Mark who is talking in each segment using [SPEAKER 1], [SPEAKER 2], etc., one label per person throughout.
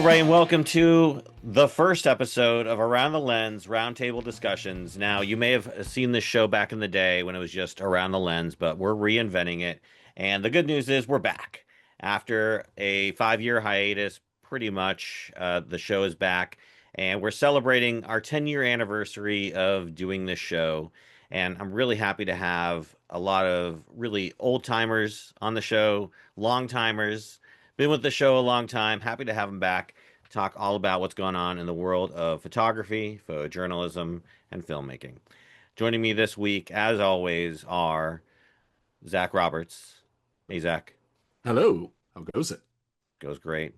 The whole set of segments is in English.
[SPEAKER 1] Ray, and welcome to the first episode of Around the Lens Roundtable Discussions. Now, you may have seen this show back in the day when it was just Around the Lens, but we're reinventing it. And the good news is we're back. After a 5-year hiatus, pretty much, the show is back. And we're celebrating our 10-year anniversary of doing this show. And I'm really happy to have a lot of really old timers on the show, long timers. Been with the show a long time. Happy to have him back. Talk all about what's going on in the world of photography, photojournalism, and filmmaking. Joining me this week, as always, are Zach Roberts. Hey, Zach.
[SPEAKER 2] Hello. How goes it?
[SPEAKER 1] Goes great.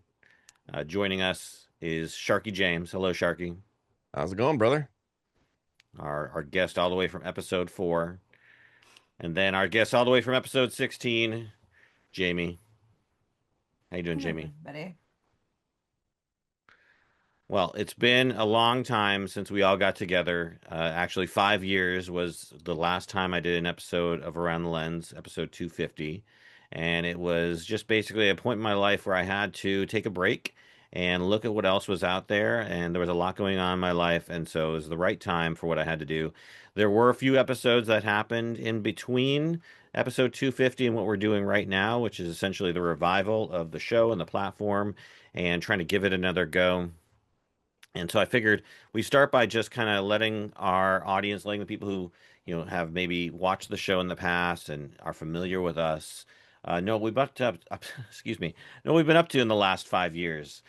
[SPEAKER 1] Joining us is Sharky James. Hello, Sharky.
[SPEAKER 3] How's it going, brother?
[SPEAKER 1] Our guest all the way from episode 4. And then our guest all the way from episode 16, Jamie. How you doing, Jamie?
[SPEAKER 4] Everybody.
[SPEAKER 1] Well, it's been a long time since we all got together. Actually, 5 years was the last time I did an episode of Around the Lens, episode 250. And it was just basically a point in my life where I had to take a break and look at what else was out there. And there was a lot going on in my life. And so it was the right time for what I had to do. There were a few episodes that happened in between episode 250 and what we're doing right now, which is essentially the revival of the show and the platform and trying to give it another go. And so I figured we start by just kind of letting our audience, letting the people who, have maybe watched the show in the past and are familiar with us, know what we've been excuse me, know what we've been up to in the last 5 years.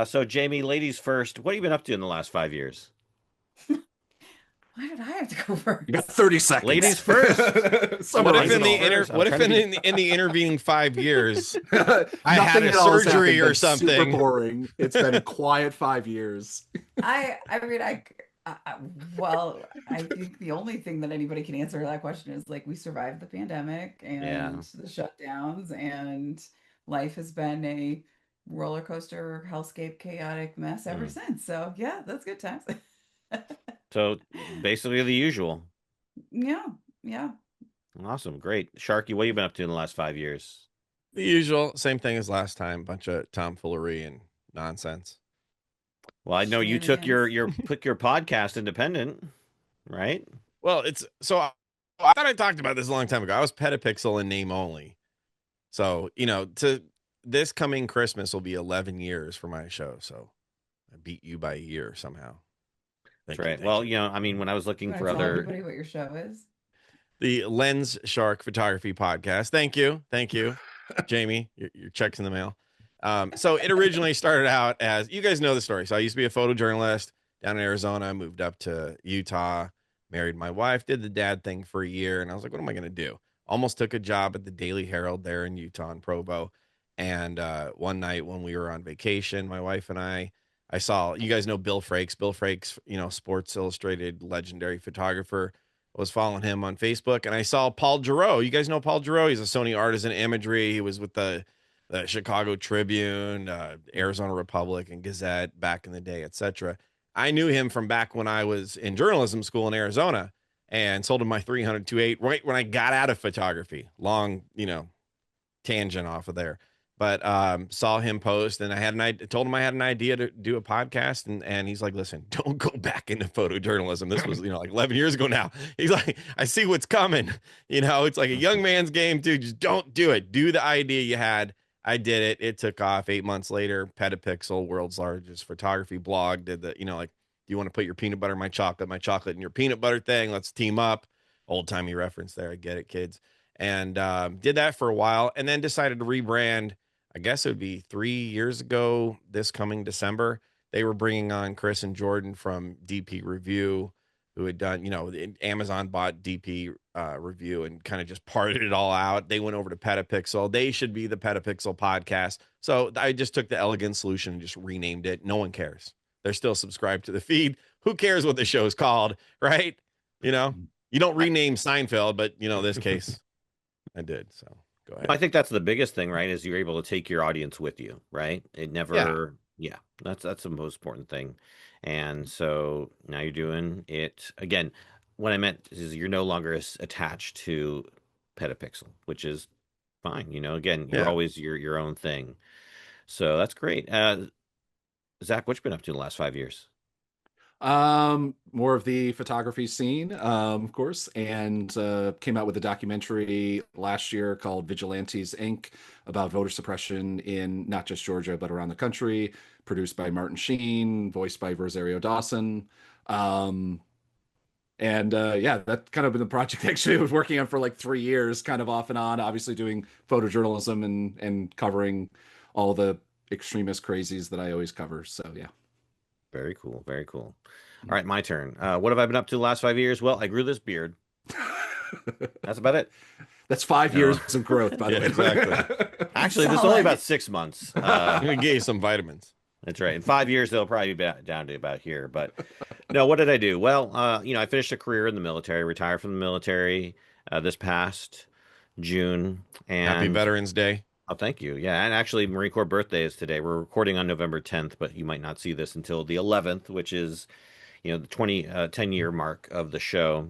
[SPEAKER 1] So Jamie, ladies first, what have you been up to in the last 5 years?
[SPEAKER 4] Why did I have to go first?
[SPEAKER 2] You got 30 seconds.
[SPEAKER 1] Ladies first.
[SPEAKER 3] What if in the intervening 5 years I had a surgery or something?
[SPEAKER 2] Super boring. It's been a quiet 5 years.
[SPEAKER 4] Well, I think the only thing that anybody can answer that question is like we survived the pandemic and the shutdowns, and life has been a roller coaster, hellscape, chaotic mess ever since. So yeah, that's good times.
[SPEAKER 1] So basically the usual.
[SPEAKER 4] Yeah.
[SPEAKER 1] Awesome. Great. Sharky, what have you been up to in the last 5 years?
[SPEAKER 3] The usual, same thing as last time, bunch of tomfoolery and nonsense.
[SPEAKER 1] Well, I know you took your podcast independent, right?
[SPEAKER 3] Well, I thought I talked about this a long time ago. I was Petapixel in name only. So, to this coming Christmas will be 11 years for my show. So I beat you by a year somehow.
[SPEAKER 1] That's right. Well, when I was looking for
[SPEAKER 4] tell
[SPEAKER 1] other,
[SPEAKER 4] everybody what your show is.
[SPEAKER 3] The Lens Shark Photography Podcast. Thank you, Jamie. Your check's in the mail. So it originally started out as, you guys know the story. So I used to be a photojournalist down in Arizona. I moved up to Utah, married my wife, did the dad thing for a year, and I was like, what am I going to do? Almost took a job at the Daily Herald there in Utah in Provo. And one night when we were on vacation, my wife and I saw, you guys know Bill Frakes. Bill Frakes, Sports Illustrated legendary photographer. I was following him on Facebook, and I saw Paul Giroux. You guys know Paul Giroux? He's a Sony Artisan Imagery. He was with the Chicago Tribune, Arizona Republic, and Gazette back in the day, etc. I knew him from back when I was in journalism school in Arizona and sold him my 300-2.8 right when I got out of photography. Long, tangent off of there. But saw him post, and told him I had an idea to do a podcast, and he's like, listen, don't go back into photojournalism. This was, like 11 years ago now. He's like, I see what's coming. It's like a young man's game, dude. Just don't do it. Do the idea you had. I did it. It took off. 8 months later, Petapixel, world's largest photography blog, did the, do you want to put your peanut butter, my chocolate in your peanut butter thing? Let's team up. Old timey reference there. I get it, kids. And did that for a while, and then decided to rebrand. I guess it would be 3 years ago this coming December. They were bringing on Chris and Jordan from DP Review, who had done, Amazon bought DP Review and kind of just parted it all out. They went over to Petapixel. They should be the Petapixel podcast. So I just took the elegant solution and just renamed it. No one cares. They're still subscribed to the feed. Who cares what the show is called, right? You don't rename Seinfeld, but, this case I did, so. Go ahead.
[SPEAKER 1] I think that's the biggest thing, right? Is you're able to take your audience with you, right? It never, that's the most important thing. And so now you're doing it again. What I meant is you're no longer attached to Petapixel, which is fine. Again, you're always your own thing. So that's great. Zach, what you been up to the last 5 years?
[SPEAKER 2] More of the photography scene, of course, and came out with a documentary last year called Vigilantes Inc. about voter suppression in not just Georgia but around the country, produced by Martin Sheen, voiced by Rosario Dawson. Um, and yeah, that kind of been the project actually I was working on for like 3 years, kind of off and on, obviously doing photojournalism and covering all the extremist crazies that I always cover. So yeah.
[SPEAKER 1] Very cool. Very cool. All right, my turn. What have I been up to the last 5 years? Well, I grew this beard. That's about it.
[SPEAKER 2] That's 5 years
[SPEAKER 1] No.
[SPEAKER 2] of growth, by the
[SPEAKER 3] Yeah,
[SPEAKER 2] way.
[SPEAKER 3] exactly.
[SPEAKER 1] Actually, this is
[SPEAKER 4] Solid.
[SPEAKER 1] only about 6 months.
[SPEAKER 3] I'm gonna get you some vitamins.
[SPEAKER 1] That's right. In 5 years, they'll probably be down to about here. But no, what did I do? Well, I finished a career in the military, retired from the military this past June.
[SPEAKER 3] Happy
[SPEAKER 1] And
[SPEAKER 3] Veterans Day.
[SPEAKER 1] oh, thank you. Yeah. And actually, Marine Corps birthday is today. We're recording on November 10th, but you might not see this until the 11th, which is, the 10-year mark of the show.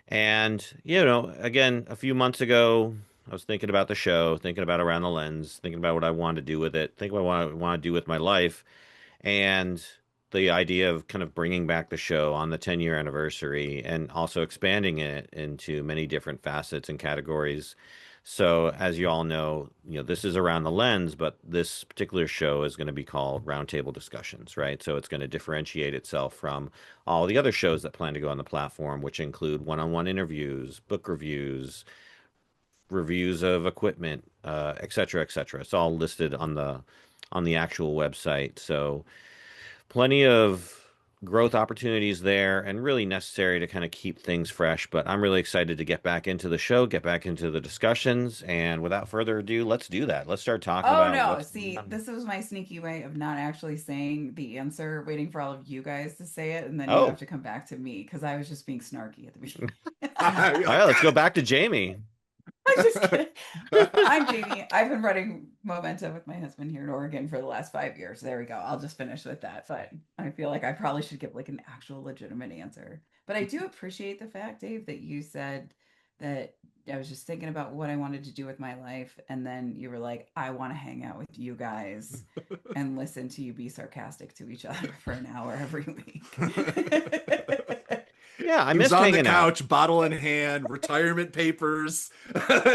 [SPEAKER 1] And, again, a few months ago, I was thinking about the show, thinking about Around the Lens, thinking about what I wanted to do with it, thinking about what I want to do with my life. And the idea of kind of bringing back the show on the 10-year anniversary and also expanding it into many different facets and categories. So, as you all know, this is Around the Lens, but this particular show is going to be called Roundtable Discussions, right? So it's going to differentiate itself from all the other shows that plan to go on the platform, which include one-on-one interviews, book reviews, reviews of equipment, et cetera, et cetera. It's all listed on the actual website. So plenty of growth opportunities there and really necessary to kind of keep things fresh. But I'm really excited to get back into the show, get back into the discussions. And without further ado, let's do that. Let's start talking
[SPEAKER 4] Oh
[SPEAKER 1] about
[SPEAKER 4] no,
[SPEAKER 1] what's
[SPEAKER 4] see, this was my sneaky way of not actually saying the answer, waiting for all of you guys to say it, and then you have
[SPEAKER 1] Oh,
[SPEAKER 4] to come back to me because I was just being snarky at the beginning.
[SPEAKER 1] all right, let's go back to Jamie.
[SPEAKER 4] I'm just kidding. I'm Jamie. I've been running Momentum with my husband here in Oregon for the last 5 years. There we go. I'll just finish with that. But I feel like I probably should give like an actual legitimate answer. But I do appreciate the fact, Dave, that you said that I was just thinking about what I wanted to do with my life. And then you were like, I want to hang out with you guys and listen to you be sarcastic to each other for an hour every week.
[SPEAKER 1] Yeah, I
[SPEAKER 2] He was
[SPEAKER 1] missed
[SPEAKER 2] on the
[SPEAKER 1] hanging out.
[SPEAKER 2] couch, bottle in hand, retirement papers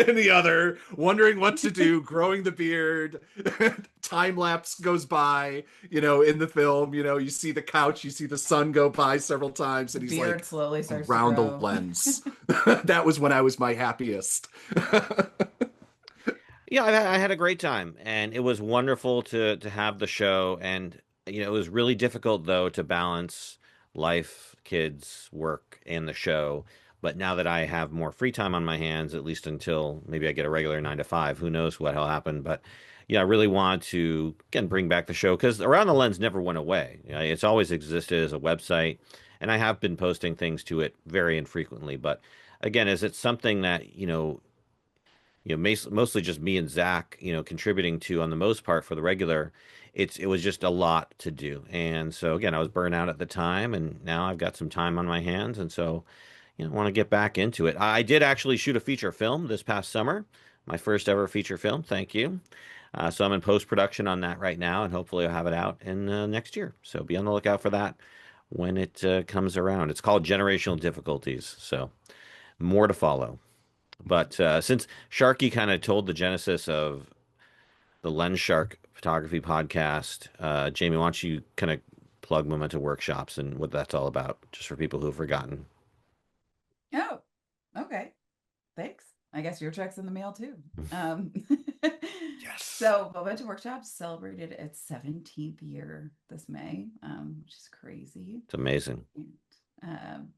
[SPEAKER 2] in the other, wondering what to do, growing the beard. Time lapse goes by, in the film, you see the couch, you see the sun go by several times, and he's
[SPEAKER 4] Beard
[SPEAKER 2] like,
[SPEAKER 4] slowly starts to
[SPEAKER 2] around the
[SPEAKER 4] grow.
[SPEAKER 2] lens. That was when I was my happiest.
[SPEAKER 1] Yeah, I had a great time, and it was wonderful to have the show. And it was really difficult though to balance life, kids, work, and the show. But now that I have more free time on my hands, at least until maybe I get a regular 9 to 5, who knows what'll happen. But yeah, I really want to again bring back the show because Around the Lens never went away. It's always existed as a website, and I have been posting things to it very infrequently. But again, is it something that mostly just me and Zach, contributing to on the most part for the regular. It was just a lot to do. And so again, I was burnt out at the time and now I've got some time on my hands. And so, I want to get back into it. I did actually shoot a feature film this past summer, my first ever feature film. Thank you. So I'm in post-production on that right now and hopefully I'll have it out in next year. So be on the lookout for that when it comes around. It's called Generational Difficulties. So more to follow. But since Sharky kind of told the genesis of the Lens Shark photography podcast, Jamie, why don't you kind of plug Memento Workshops and what that's all about, just for people who have forgotten?
[SPEAKER 4] Oh, okay. Thanks. I guess your check's in the mail too. Um,
[SPEAKER 2] Yes.
[SPEAKER 4] So Momentum Workshops celebrated its 17th year this May, which is crazy.
[SPEAKER 1] It's amazing.
[SPEAKER 4] And,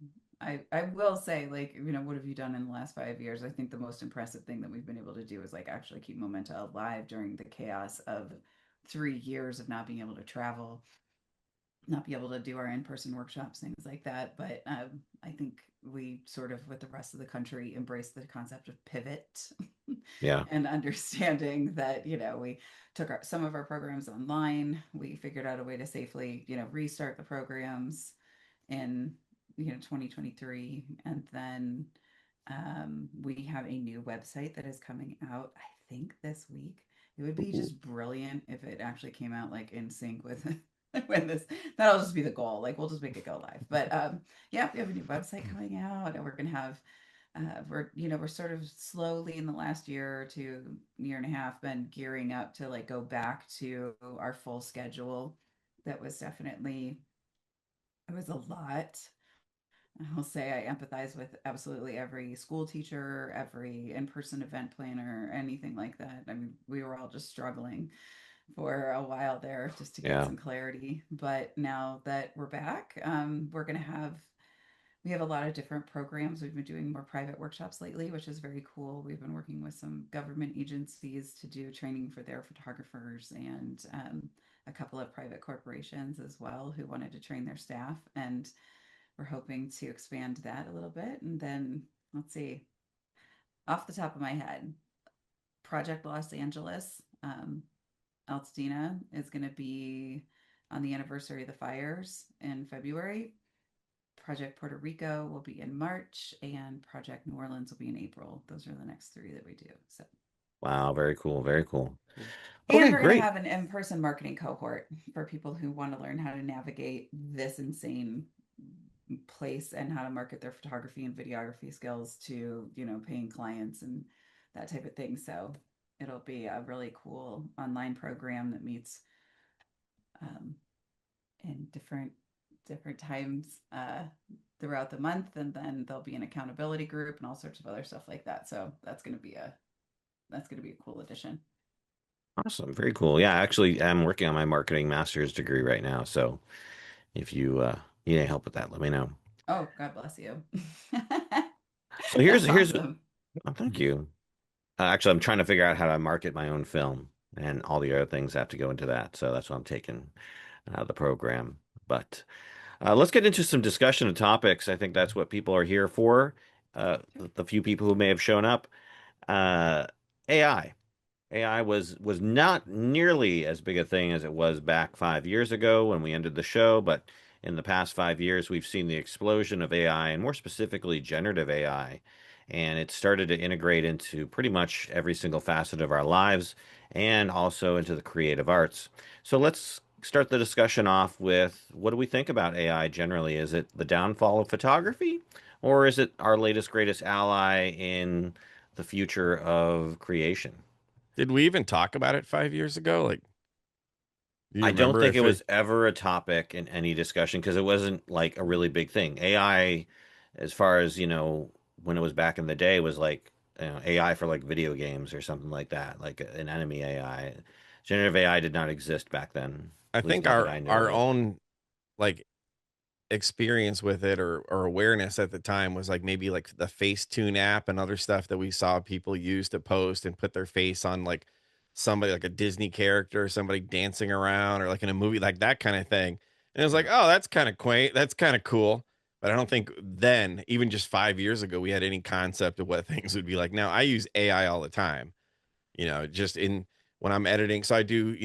[SPEAKER 4] I will say, like, what have you done in the last 5 years? I think the most impressive thing that we've been able to do is like actually keep Momenta alive during the chaos of 3 years of not being able to travel, not be able to do our in-person workshops, things like that. But I think we sort of, with the rest of the country, embrace the concept of pivot
[SPEAKER 1] Yeah.
[SPEAKER 4] and understanding that, we took some of our programs online. We figured out a way to safely, restart the programs in, 2023. And then we have a new website that is coming out, I think this week. It would be
[SPEAKER 1] Ooh.
[SPEAKER 4] just brilliant if it actually came out like in sync with when this that'll just be the goal. Like we'll just make it go live. But yeah, we have a new website coming out, and we're gonna have we're sort of slowly in the last year or two, year and a half, been gearing up to like go back to our full schedule. That was definitely it was a lot. I'll say I empathize with absolutely every school teacher, every in-person event planner, anything like that. I mean, we were all just struggling for a while there just to get
[SPEAKER 1] Yeah.
[SPEAKER 4] some clarity. But now that we're back, we have a lot of different programs. We've been doing more private workshops lately, which is very cool. We've been working with some government agencies to do training for their photographers and a couple of private corporations as well who wanted to train their staff. And we're hoping to expand that a little bit. And then let's see, off the top of my head, Project Los Angeles, Altadena is going to be on the anniversary of the fires in February. Project Puerto Rico will be in March, and Project New Orleans will be in April. Those are the next three that we do. So,
[SPEAKER 1] Wow, very cool, very cool.
[SPEAKER 4] and
[SPEAKER 1] Okay,
[SPEAKER 4] we're going to
[SPEAKER 1] great.
[SPEAKER 4] have an in-person marketing cohort for people who want to learn how to navigate this insane place and how to market their photography and videography skills to, paying clients and that type of thing. So it'll be a really cool online program that meets um, in different times throughout the month, and then there'll be an accountability group and all sorts of other stuff like that. So that's going to be a cool addition.
[SPEAKER 1] Awesome, very cool. Yeah, actually, I'm working on my marketing master's degree right now. So if you need any help with that, let me know.
[SPEAKER 4] Oh, God bless you.
[SPEAKER 1] So here's
[SPEAKER 4] That's
[SPEAKER 1] here's
[SPEAKER 4] awesome.
[SPEAKER 1] oh, thank you. Actually, I'm trying to figure out how to market my own film, and all the other things have to go into that. So that's why I'm taking the program. But let's get into some discussion of topics. I think that's what people are here for. The few people who may have shown up. Uh, AI. AI was not nearly as big a thing as it was back 5 years ago when we ended the show, but in the past 5 years, we've seen the explosion of AI and more specifically generative AI. And it started to integrate into pretty much every single facet of our lives and also into the creative arts. So let's start the discussion off with what do we think about AI generally? Is it the downfall of photography, or is it our latest greatest ally in the future of creation?
[SPEAKER 3] Did we even talk about it 5 years ago? Like, do you
[SPEAKER 1] I don't
[SPEAKER 3] remember
[SPEAKER 1] think it
[SPEAKER 3] if it?
[SPEAKER 1] was ever a topic in any discussion because it wasn't like a really big thing. AI, as far as, when it was back in the day, was like, AI for like video games or something like that, like an enemy AI. Generative AI did not exist back then,
[SPEAKER 3] I
[SPEAKER 1] at least
[SPEAKER 3] think
[SPEAKER 1] not that
[SPEAKER 3] our
[SPEAKER 1] I knew of
[SPEAKER 3] our
[SPEAKER 1] it.
[SPEAKER 3] own like experience with it or awareness at the time was like maybe like the Facetune app and other stuff that we saw people use to post and put their face on like somebody like a Disney character, somebody dancing around or like in a movie, like that kind of thing. And it was like,
[SPEAKER 1] Yeah.
[SPEAKER 3] oh, that's kind of quaint. That's kind of cool. But I don't think then, even just 5 years ago, we had any concept of what things would be like. Now I use AI all the time, just in when I'm editing. So I do,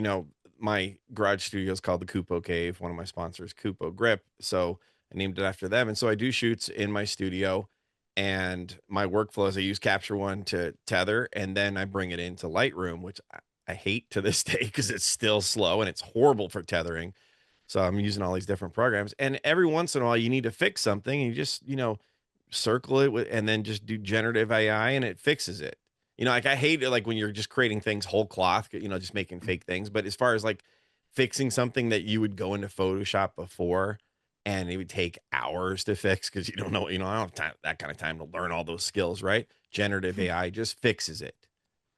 [SPEAKER 3] my garage studio is called the Kupo Cave. One of my sponsors, Kupo Grip. So I named it after them. And so I do shoots in my studio. And my workflow is I use Capture One to tether, and then I bring it into Lightroom, which I hate to this day because it's still slow and it's horrible for tethering. So I'm using all these different programs. And every once in a while, you need to fix something, and you just, circle it with, and then just do generative AI and it fixes it. Like I hate it, like when you're just creating things whole cloth, just making fake things. But as far as like fixing something that you would go into Photoshop before and it would take hours to fix because you don't know, I don't have time, that kind of time to learn all those skills, right? Generative AI just fixes it.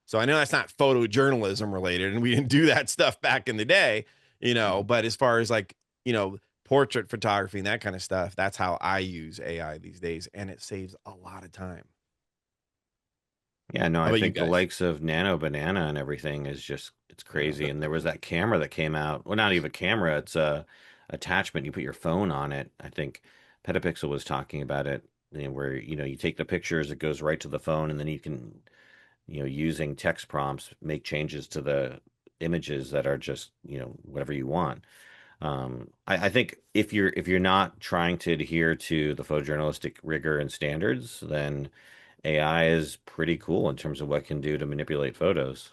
[SPEAKER 3] So I know that's not photojournalism related, and we didn't do that stuff back in the day, but as far as like, portrait photography and that kind of stuff, that's how I use AI these days, and it saves a lot of time.
[SPEAKER 1] Yeah, no,
[SPEAKER 3] How
[SPEAKER 1] I
[SPEAKER 3] about you
[SPEAKER 1] think the
[SPEAKER 3] guys?
[SPEAKER 1] likes of Nano Banana and everything is just it's crazy. And there was that camera that came out. Well, not even a camera, it's a attachment. You put your phone on it. I think Petapixel was talking about it, where you take the pictures, it goes right to the phone, and then you can, using text prompts, make changes to the images that are just, whatever you want. I think if you're not trying to adhere to the photojournalistic rigor and standards, then AI is pretty cool in terms of what it can do to manipulate photos.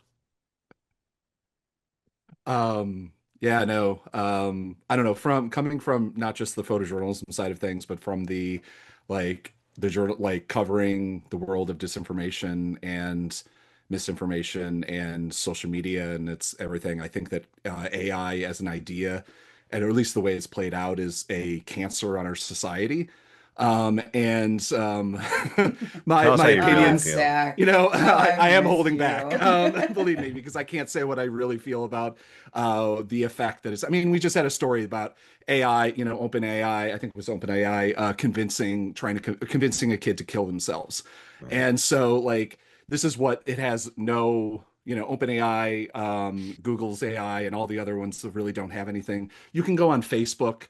[SPEAKER 2] Yeah, no. I don't know, from coming from not just the photojournalism side of things, but from the journal, like covering the world of disinformation and misinformation and social media and it's everything. I think that AI as an idea, and or at least the way it's played out, is a cancer on our society. And my
[SPEAKER 1] Tell us
[SPEAKER 2] my
[SPEAKER 1] how you really
[SPEAKER 4] Oh,
[SPEAKER 2] opinions,
[SPEAKER 1] feel.
[SPEAKER 2] you
[SPEAKER 4] Zach,
[SPEAKER 2] know,
[SPEAKER 4] how
[SPEAKER 2] I
[SPEAKER 4] I've
[SPEAKER 2] am
[SPEAKER 4] missed
[SPEAKER 2] holding
[SPEAKER 4] you.
[SPEAKER 2] back, believe me, because I can't say what I really feel about the effect that is. I mean, we just had a story about AI, Open AI, I think it was Open AI, convincing a kid to kill themselves.
[SPEAKER 1] Right.
[SPEAKER 2] And so, like, this is what it has no, Open AI, Google's AI, and all the other ones that really don't have anything. You can go on Facebook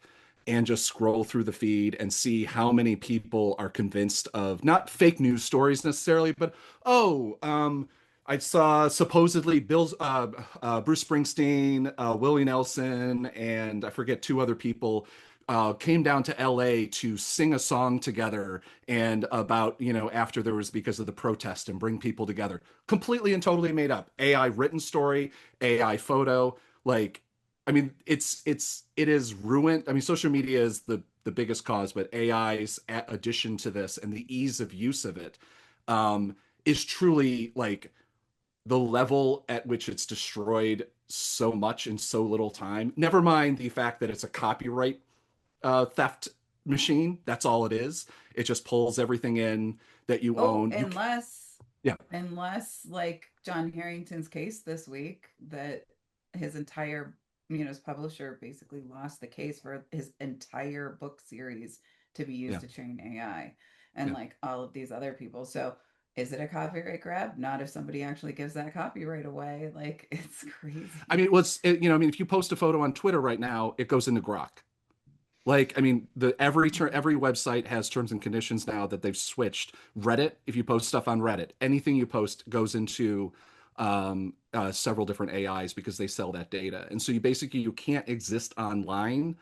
[SPEAKER 2] and just scroll through the feed and see how many people are convinced of not fake news stories necessarily, but I saw supposedly Bruce Springsteen, Willie Nelson, and I forget two other people came down to LA to sing a song together and about, after there was because of the protest and bring people together. Completely and totally made up. AI written story, AI photo. Like, I mean, it is ruined. I mean, social media is the biggest cause, but AI's addition to this and the ease of use of it is truly like the level at which it's destroyed so much in so little time. Never mind the fact that it's a copyright theft machine. That's all it is. It just pulls everything in that you
[SPEAKER 4] Oh,
[SPEAKER 2] own. Yeah,
[SPEAKER 4] unless like John Harrington's case this week, that his entire, his publisher basically lost the case for his entire book series to be used
[SPEAKER 2] yeah,
[SPEAKER 4] to train AI, and
[SPEAKER 2] yeah.
[SPEAKER 4] like all of these other people. So is it a copyright grab? Not if somebody actually gives that copyright away. Like, it's
[SPEAKER 2] I
[SPEAKER 4] crazy.
[SPEAKER 2] mean, I mean, if you post a photo on Twitter right now, it goes into Grok. Like, I mean, every website has terms and conditions now that they've switched. Reddit, if you post stuff on Reddit, anything you post goes into several different AIs because they sell that data. And so you can't exist online,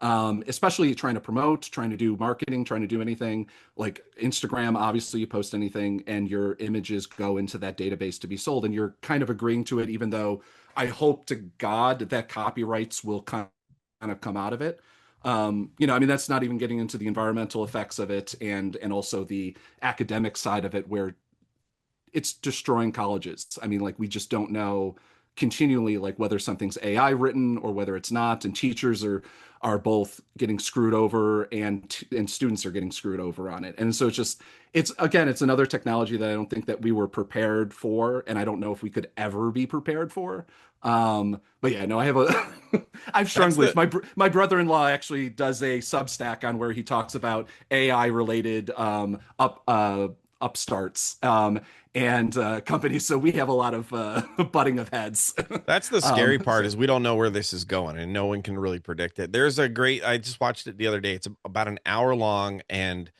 [SPEAKER 2] especially trying to promote, trying to do marketing, trying to do anything like Instagram. Obviously, you post anything and your images go into that database to be sold, and you're kind of agreeing to it, even though I hope to God that copyrights will kind of come out of it. I mean, that's not even getting into the environmental effects of it and also the academic side of it, where it's destroying colleges. I mean, like, we just don't know continually like whether something's AI written or whether it's not, and teachers are both getting screwed over and students are getting screwed over on it. And so it's another technology that I don't think that we were prepared for, and I don't know if we could ever be prepared for. But yeah, no, I've strung
[SPEAKER 3] That's
[SPEAKER 2] beliefs.
[SPEAKER 3] the
[SPEAKER 2] My brother-in-law actually does a Substack on where he talks about AI related upstarts and companies. So we have a lot of butting of heads.
[SPEAKER 3] That's the scary part
[SPEAKER 2] So
[SPEAKER 3] is we don't know where this is going and no one can really predict it. There's a great I just watched it the other day. It's about an hour long and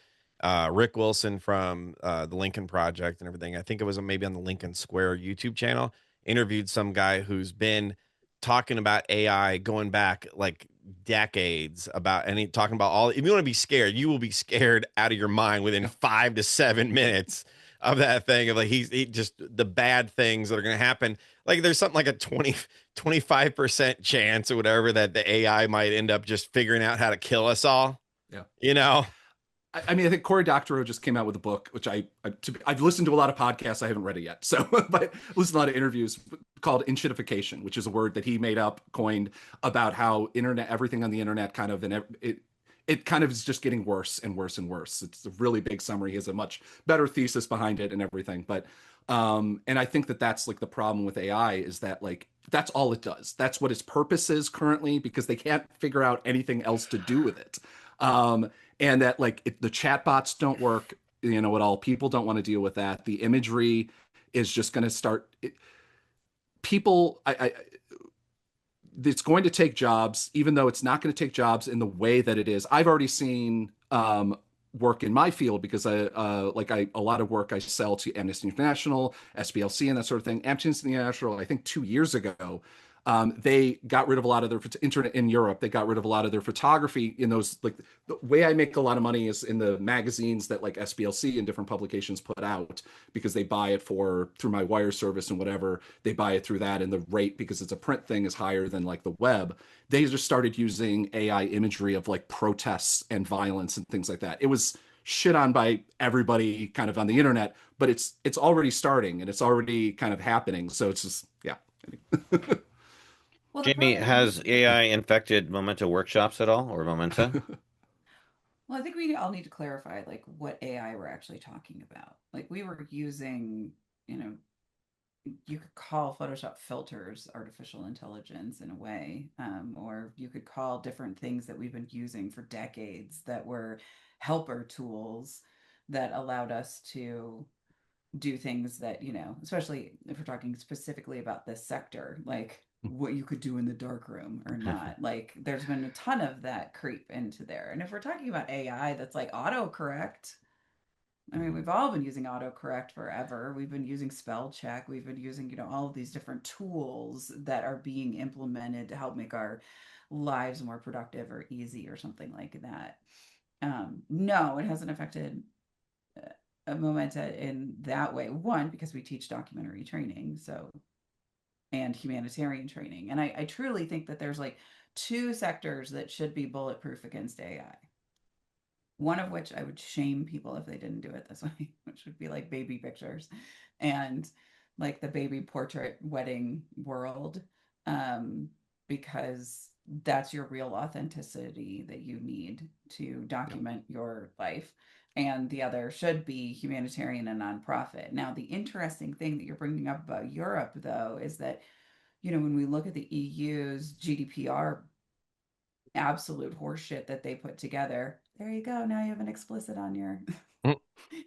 [SPEAKER 3] Rick Wilson from the Lincoln Project and everything. I think it was maybe on the Lincoln Square YouTube channel interviewed some guy who's been talking about AI going back like decades about and he talking about all if you want to be scared, you will be scared out of your mind within
[SPEAKER 2] yeah,
[SPEAKER 3] 5 to 7 minutes of that thing of like he just the bad things that are going to happen like there's something like a 25% chance or whatever that the AI might end up just figuring out how to kill us all,
[SPEAKER 2] yeah.
[SPEAKER 3] you know?
[SPEAKER 2] I mean, I think Cory Doctorow just came out with a book, which I've listened to a lot of podcasts. I haven't read it yet, so but listened to a lot of interviews called "inshitification," which is a word that he made up, coined about how everything on the internet kind of it kind of is just getting worse and worse and worse. It's a really big summary. He has a much better thesis behind it and everything, but and I think that that's like the problem with AI is that like that's all it does. That's what its purpose is currently because they can't figure out anything else to do with it. Um, and that like the chatbots don't work, at all. People don't want to deal with that. The imagery is just going to people. It's going to take jobs, even though it's not going to take jobs in the way that it is. I've already seen work in my field because a lot of work I sell to Amnesty International, SPLC, and that sort of thing. Amnesty International, I think 2 years ago, They got rid of a lot of their internet in Europe. They got rid of a lot of their photography in those. Like the way I make a lot of money is in the magazines that like SBLC and different publications put out, because they buy it through my wire service and whatever. They buy it through that, and the rate, because it's a print thing, is higher than like the web. They just started using AI imagery of like protests and violence and things like that. It was shit on by everybody kind of on the internet, but it's already starting and it's already kind of happening. So it's just, yeah.
[SPEAKER 4] Well, the
[SPEAKER 1] Jamie,
[SPEAKER 4] problem is,
[SPEAKER 1] has AI infected Momenta workshops at all, or Momenta?
[SPEAKER 4] well, I think we all need to clarify like what AI we're actually talking about. Like we were using, you know, you could call Photoshop filters artificial intelligence in a way, or you could call different things that we've been using for decades that were helper tools that allowed us to do things that, you know, especially if we're talking specifically about this sector, like what you could do in the dark room or not. Like there's been a ton of that creep into there. And if we're talking about AI that's like autocorrect, I mean, we've all been using autocorrect forever. We've been using spell check. We've been using, you know, all of these different tools that are being implemented to help make our lives more productive or easy or something like that. No, it hasn't affected Momenta in that way. One, because we teach documentary training, so and humanitarian training. And I truly think that there's like two sectors that should be bulletproof against AI. One of which I would shame people if they didn't do it this way, which would be like baby pictures and like the baby portrait wedding world, um, because that's your real authenticity that you need to document your life. And the other should be humanitarian and nonprofit. Now, the interesting thing that you're bringing up about Europe, though, is that, you know, when we look at the EU's GDPR absolute horseshit that they put together. There you go. Now you have an explicit on your
[SPEAKER 2] I
[SPEAKER 4] on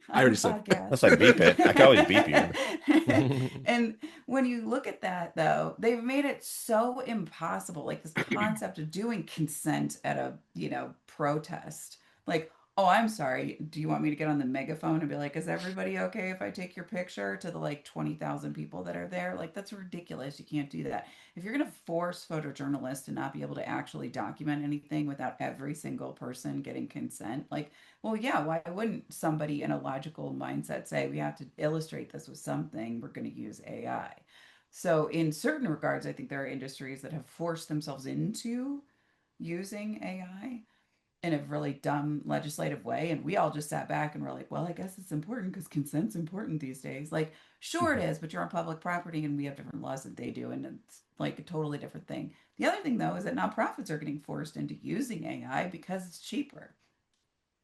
[SPEAKER 4] your
[SPEAKER 2] already said.
[SPEAKER 4] podcast.
[SPEAKER 1] Unless I beep it. I can always beep you.
[SPEAKER 4] And when you look at that though, they've made it so impossible. Like this concept of doing consent at a, you know, protest. Like, oh, I'm sorry. Do you want me to get on the megaphone and be like, is everybody okay if I take your picture to the like 20,000 people that are there? Like, that's ridiculous. You can't do that. If you're going to force photojournalists to not be able to actually document anything without every single person getting consent, like, well, yeah, why wouldn't somebody in a logical mindset say we have to illustrate this with something? We're going to use AI. So, in certain regards, I think there are industries that have forced themselves into using AI in a really dumb legislative way. And we all just sat back and were like, well, I guess it's important because consent's important these days. Like, sure it is, but you're on public property and we have different laws that they do. And it's like a totally different thing. The other thing, though, is that nonprofits are getting forced into using AI because it's cheaper.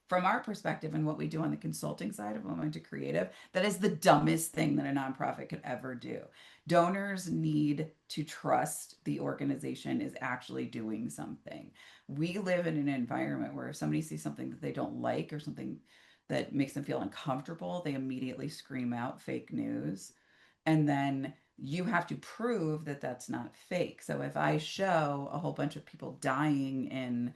[SPEAKER 4] From our perspective and what we do on the consulting side of Momenta Creative, that is the dumbest thing that a nonprofit could ever do. Donors need to trust the organization is actually doing something. We live in an environment where if somebody sees something that they don't like or something that makes them feel uncomfortable, they immediately scream out fake news. And then you have to prove that that's not fake. So if I show a whole bunch of people dying in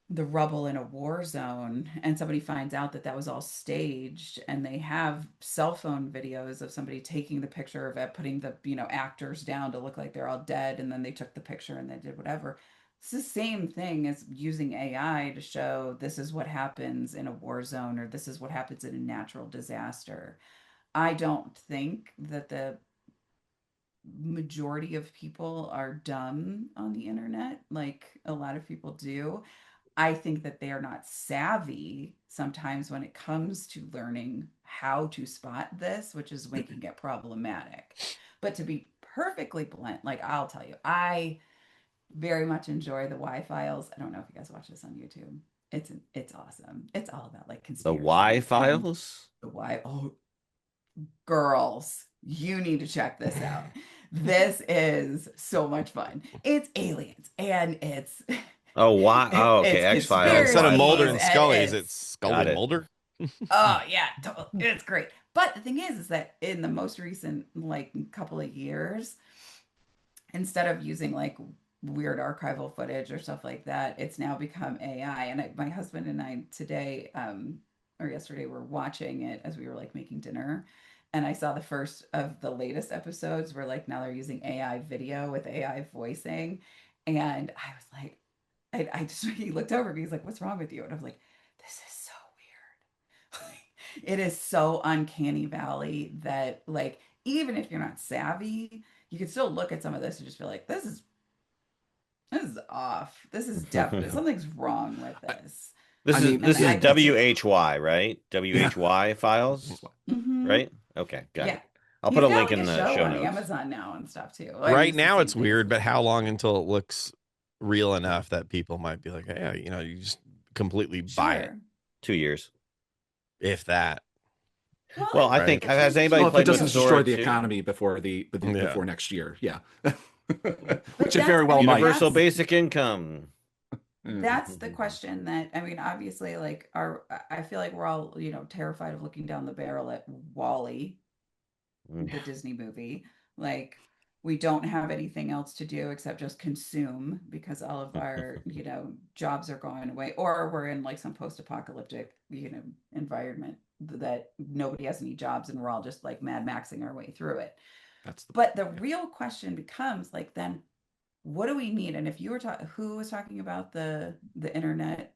[SPEAKER 4] the rubble in a war zone and somebody finds out that that was all staged and they have cell phone videos of somebody taking the picture of it, putting the, you know, actors down to look like they're all dead, and then they took the picture and they did whatever. It's the same thing as using AI to show this is what happens in a war zone or this is what happens in a natural disaster. I don't think that the majority of people are dumb on the internet like a lot of people do. I think that they are not savvy sometimes when it comes to learning how to spot this, which is making it problematic. But to be perfectly blunt, like I'll tell you, I very much enjoy the Y files. I don't know if you guys watch this on YouTube. It's awesome. It's all about like
[SPEAKER 1] The Y
[SPEAKER 4] conspiracies and
[SPEAKER 1] files?
[SPEAKER 4] the Y. Oh, girls, you need to check this out. This is so much fun. It's aliens and it's
[SPEAKER 1] Oh, why? Oh, okay.
[SPEAKER 4] it's
[SPEAKER 1] X Files,
[SPEAKER 3] Instead of
[SPEAKER 1] Y
[SPEAKER 3] Mulder
[SPEAKER 4] conspiracies
[SPEAKER 3] and
[SPEAKER 1] files.
[SPEAKER 4] and
[SPEAKER 3] Scully, is it
[SPEAKER 4] it's
[SPEAKER 3] Scully
[SPEAKER 1] Got
[SPEAKER 3] and
[SPEAKER 1] it.
[SPEAKER 3] Mulder?
[SPEAKER 4] oh yeah, it's great. But the thing is that in the most recent like couple of years, instead of using like weird archival footage or stuff like that, it's now become AI. And my husband and I today or yesterday were watching it as we were like making dinner, And I saw the first of the latest episodes where like now they're using AI video with AI voicing. And I was like, I just, he looked over me, he's like, what's wrong with you? And I was like, this is so weird. It is so uncanny valley that like, even if you're not savvy, you can still look at some of this and just feel like, this is off. This is definitely something's wrong with this.
[SPEAKER 1] This
[SPEAKER 2] I
[SPEAKER 1] is
[SPEAKER 2] mean,
[SPEAKER 1] this is
[SPEAKER 4] I just,
[SPEAKER 1] WHY, right?
[SPEAKER 2] yeah.
[SPEAKER 1] WHY files,
[SPEAKER 4] mhm.
[SPEAKER 1] right? Okay, got
[SPEAKER 4] Yeah.
[SPEAKER 1] it. I'll put
[SPEAKER 4] He's
[SPEAKER 1] a
[SPEAKER 4] got
[SPEAKER 1] link
[SPEAKER 4] like
[SPEAKER 1] in
[SPEAKER 4] a
[SPEAKER 1] the
[SPEAKER 4] show
[SPEAKER 1] show
[SPEAKER 4] on
[SPEAKER 1] notes.
[SPEAKER 4] Amazon now and stuff too. I mean,
[SPEAKER 3] Right
[SPEAKER 4] it's the
[SPEAKER 3] now
[SPEAKER 4] same
[SPEAKER 3] it's
[SPEAKER 4] thing as
[SPEAKER 3] weird,
[SPEAKER 4] the
[SPEAKER 3] but how
[SPEAKER 4] show.
[SPEAKER 3] long until it looks real enough that people might be like, hey, you just completely buy it,
[SPEAKER 4] Sure.
[SPEAKER 1] 2 years.
[SPEAKER 3] if that,
[SPEAKER 4] Well,
[SPEAKER 1] Well,
[SPEAKER 4] and
[SPEAKER 1] I
[SPEAKER 4] it's
[SPEAKER 3] right?
[SPEAKER 4] like
[SPEAKER 1] think
[SPEAKER 4] a
[SPEAKER 1] has anybody
[SPEAKER 2] Well,
[SPEAKER 4] transitional
[SPEAKER 2] if it
[SPEAKER 1] played with
[SPEAKER 2] doesn't
[SPEAKER 4] video
[SPEAKER 2] destroy
[SPEAKER 1] Sora
[SPEAKER 2] the
[SPEAKER 4] too.
[SPEAKER 1] too?
[SPEAKER 2] economy
[SPEAKER 3] Yeah.
[SPEAKER 2] before next year, yeah.
[SPEAKER 4] But
[SPEAKER 2] Which it very
[SPEAKER 4] that's, I
[SPEAKER 2] well
[SPEAKER 4] mean,
[SPEAKER 2] might.
[SPEAKER 1] Universal basic income.
[SPEAKER 4] that's the question that, I mean, obviously, like, I feel like we're all, terrified of looking down the barrel at Wally, the Disney movie. Like, we don't have anything else to do except just consume because all of our, jobs are going away, or we're in like some post-apocalyptic, environment that nobody has any jobs and we're all just like Mad Maxing our way through it.
[SPEAKER 2] That's the
[SPEAKER 4] But the
[SPEAKER 2] yeah.
[SPEAKER 4] real question becomes like, then what do we need? And if you were talking, who was talking about the internet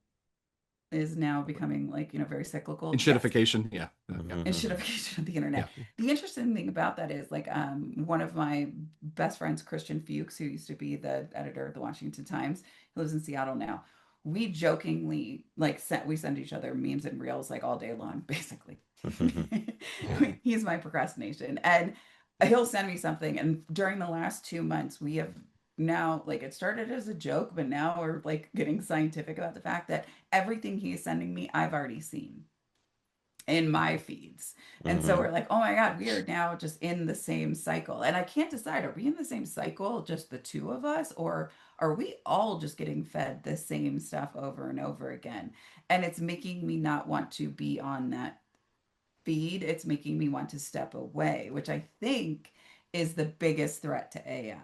[SPEAKER 4] is now becoming like, very cyclical? Yes,
[SPEAKER 2] Enshittification, yeah. Yeah.
[SPEAKER 4] enshittification of the
[SPEAKER 2] Yeah.
[SPEAKER 4] internet. The interesting thing about that is like one of my best friends, Christian Fuchs, who used to be the editor of the Washington Times, he lives in Seattle now. We jokingly like we send each other memes and reels like all day long, basically. He's my procrastination. And he'll send me something. And during the last 2 months, we have now like it started as a joke, but now we're like getting scientific about the fact that everything he's sending me, I've already seen in my feeds. And so we're like, oh my God, we are now just in the same cycle. And I can't decide, are we in the same cycle, just the two of us, or are we all just getting fed the same stuff over and over again? And it's making me not want to be on that feed. It's making me want to step away, which I think is the biggest threat to AI.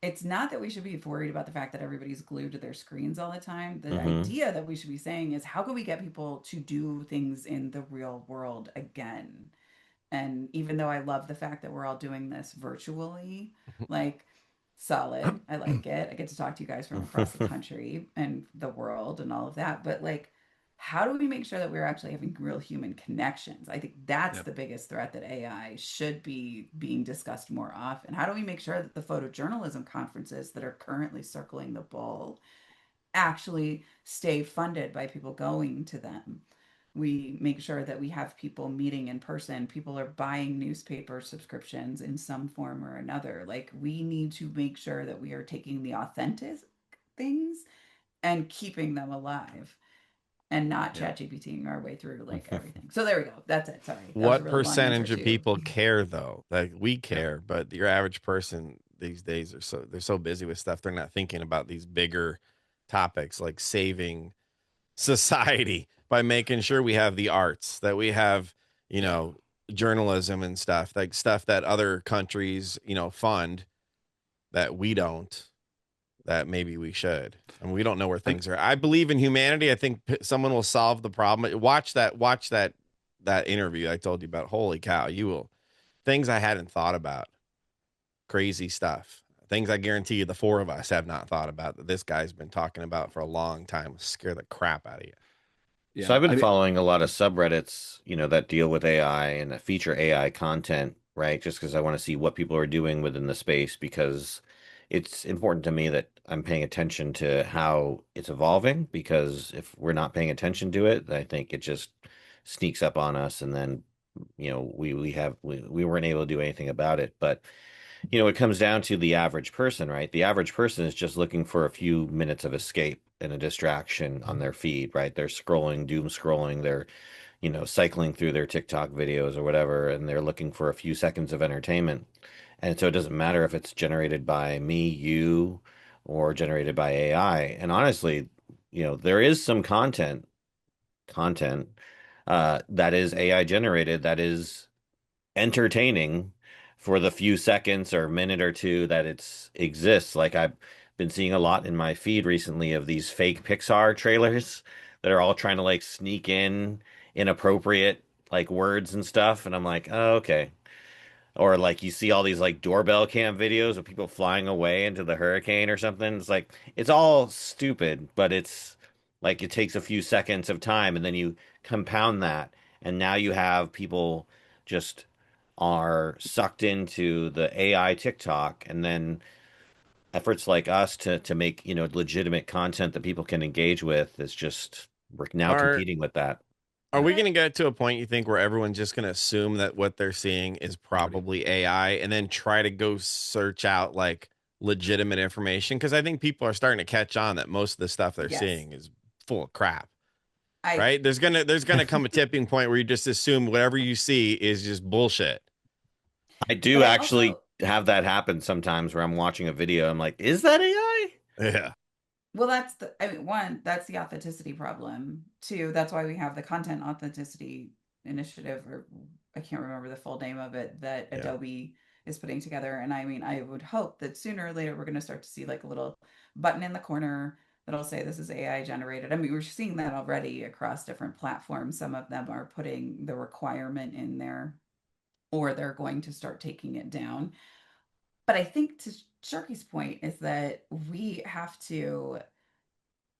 [SPEAKER 4] It's not that we should be worried about the fact that everybody's glued to their screens all the time. The idea that we should be saying is how can we get people to do things in the real world again? And even though I love the fact that we're all doing this virtually, like solid, I like it. I get to talk to you guys from across the country and the world and all of that. But like, how do we make sure that we're actually having real human connections? I think that's
[SPEAKER 2] Yep.
[SPEAKER 4] the biggest threat that AI should be being discussed more often. How do we make sure that the photojournalism conferences that are currently circling the bowl actually stay funded by people going to them? We make sure that we have people meeting in person. People are buying newspaper subscriptions in some form or another. Like, we need to make sure that we are taking the authentic things and keeping them alive and not
[SPEAKER 2] Yeah.
[SPEAKER 4] chat GPTing our way through like everything. So there we go. That's it. Sorry. That was a
[SPEAKER 3] What
[SPEAKER 4] really long answer
[SPEAKER 3] percentage of
[SPEAKER 4] too.
[SPEAKER 3] people care though? Like we care, but your average person these days they're so busy with stuff they're not thinking about these bigger topics like saving society by making sure we have the arts, that we have, you
[SPEAKER 2] Yeah.
[SPEAKER 3] know, journalism and stuff, like stuff that other countries, fund that we don't, that maybe we should. And we don't know where
[SPEAKER 2] And
[SPEAKER 3] things are. I believe in humanity. I think someone will solve the problem. Watch that interview I told you about. Holy cow, you will things I hadn't thought about. Crazy stuff. Things I guarantee you the four of us have not thought about that this guy's been talking about for a long time. Scare the crap out of you.
[SPEAKER 1] So
[SPEAKER 2] yeah,
[SPEAKER 1] I've been
[SPEAKER 2] I mean,
[SPEAKER 1] following a lot of subreddits, that deal with AI and that feature AI content, right? Just because I want to see what people are doing within the space because it's important to me that I'm paying attention to how it's evolving because if we're not paying attention to it, I think it just sneaks up on us and then, we weren't able to do anything about it. But it comes down to the average person, right? The average person is just looking for a few minutes of escape and a distraction on their feed, right? They're scrolling, doom scrolling, they're, cycling through their TikTok videos or whatever, and they're looking for a few seconds of entertainment. And so it doesn't matter if it's generated by me, you, or generated by AI. And honestly, there is some content that is AI generated that is entertaining for the few seconds or minute or two that it's exists. Like I've been seeing a lot in my feed recently of these fake Pixar trailers that are all trying to like sneak in inappropriate like words and stuff, and I'm like, oh, okay. Or like you see all these like doorbell cam videos of people flying away into the hurricane or something. It's like it's all stupid, but it's like it takes a few seconds of time and then you compound that and now you have people just are sucked into the AI TikTok and then efforts like us to make, legitimate content that people can engage with is just we're now
[SPEAKER 3] Are
[SPEAKER 1] competing with that.
[SPEAKER 3] are we going to get to a point you think where everyone's just going to assume that what they're seeing is probably AI and then try to go search out like legitimate information? Because I think people are starting to catch on that most of the stuff they're
[SPEAKER 4] Yes.
[SPEAKER 3] seeing is full of crap.
[SPEAKER 4] I
[SPEAKER 3] Right? There's gonna come a tipping point where you just assume whatever you see is just bullshit.
[SPEAKER 1] I
[SPEAKER 4] but
[SPEAKER 1] do
[SPEAKER 4] I
[SPEAKER 1] actually
[SPEAKER 4] also
[SPEAKER 1] have that happen sometimes where I'm watching a video. I'm like, is that AI?
[SPEAKER 3] Yeah.
[SPEAKER 4] Well, I mean, one, that's the authenticity problem. Two, that's why we have the content authenticity initiative, or I can't remember the full name of it, that
[SPEAKER 3] Yeah.
[SPEAKER 4] Adobe is putting together. And I mean, I would hope that sooner or later we're going to start to see like a little button in the corner that'll say this is AI generated. I mean, we're seeing that already across different platforms. Some of them are putting the requirement in there, or they're going to start taking it down. But I think to Sharky's point is that we have to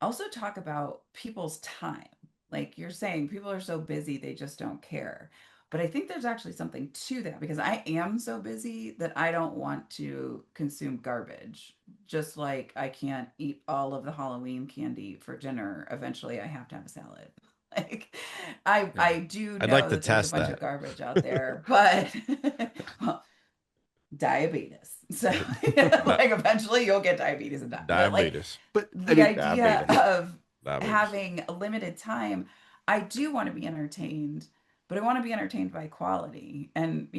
[SPEAKER 4] also talk about people's time. Like you're saying, people are so busy, they just don't care. But I think there's actually something to that because I am so busy that I don't want to consume garbage. Just like I can't eat all of the Halloween candy for dinner. Eventually, I have to have a salad. Like
[SPEAKER 2] Yeah.
[SPEAKER 4] I do
[SPEAKER 3] I'd like
[SPEAKER 4] know
[SPEAKER 3] to
[SPEAKER 4] that there's a
[SPEAKER 3] test
[SPEAKER 4] bunch of
[SPEAKER 3] that.
[SPEAKER 4] garbage out there, but well, diabetes. So
[SPEAKER 3] Di-
[SPEAKER 4] like eventually you'll get diabetes and die. But like
[SPEAKER 3] Diabetes.
[SPEAKER 2] But I
[SPEAKER 4] the
[SPEAKER 2] mean,
[SPEAKER 4] idea
[SPEAKER 1] Diabetes.
[SPEAKER 4] of
[SPEAKER 3] Diabetes.
[SPEAKER 4] having a limited time, I do want to be entertained, but I want to be entertained by quality. And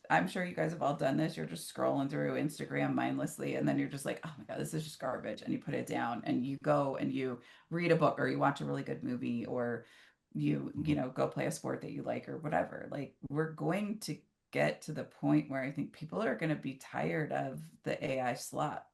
[SPEAKER 4] I'm sure you guys have all done this. You're just scrolling through Instagram mindlessly, and then you're just like, oh my God, this is just garbage. And you put it down and you go and you read a book or you watch a really good movie or go play a sport that you like or whatever. Like we're going to get to the point where I think people are going to be tired of the AI slop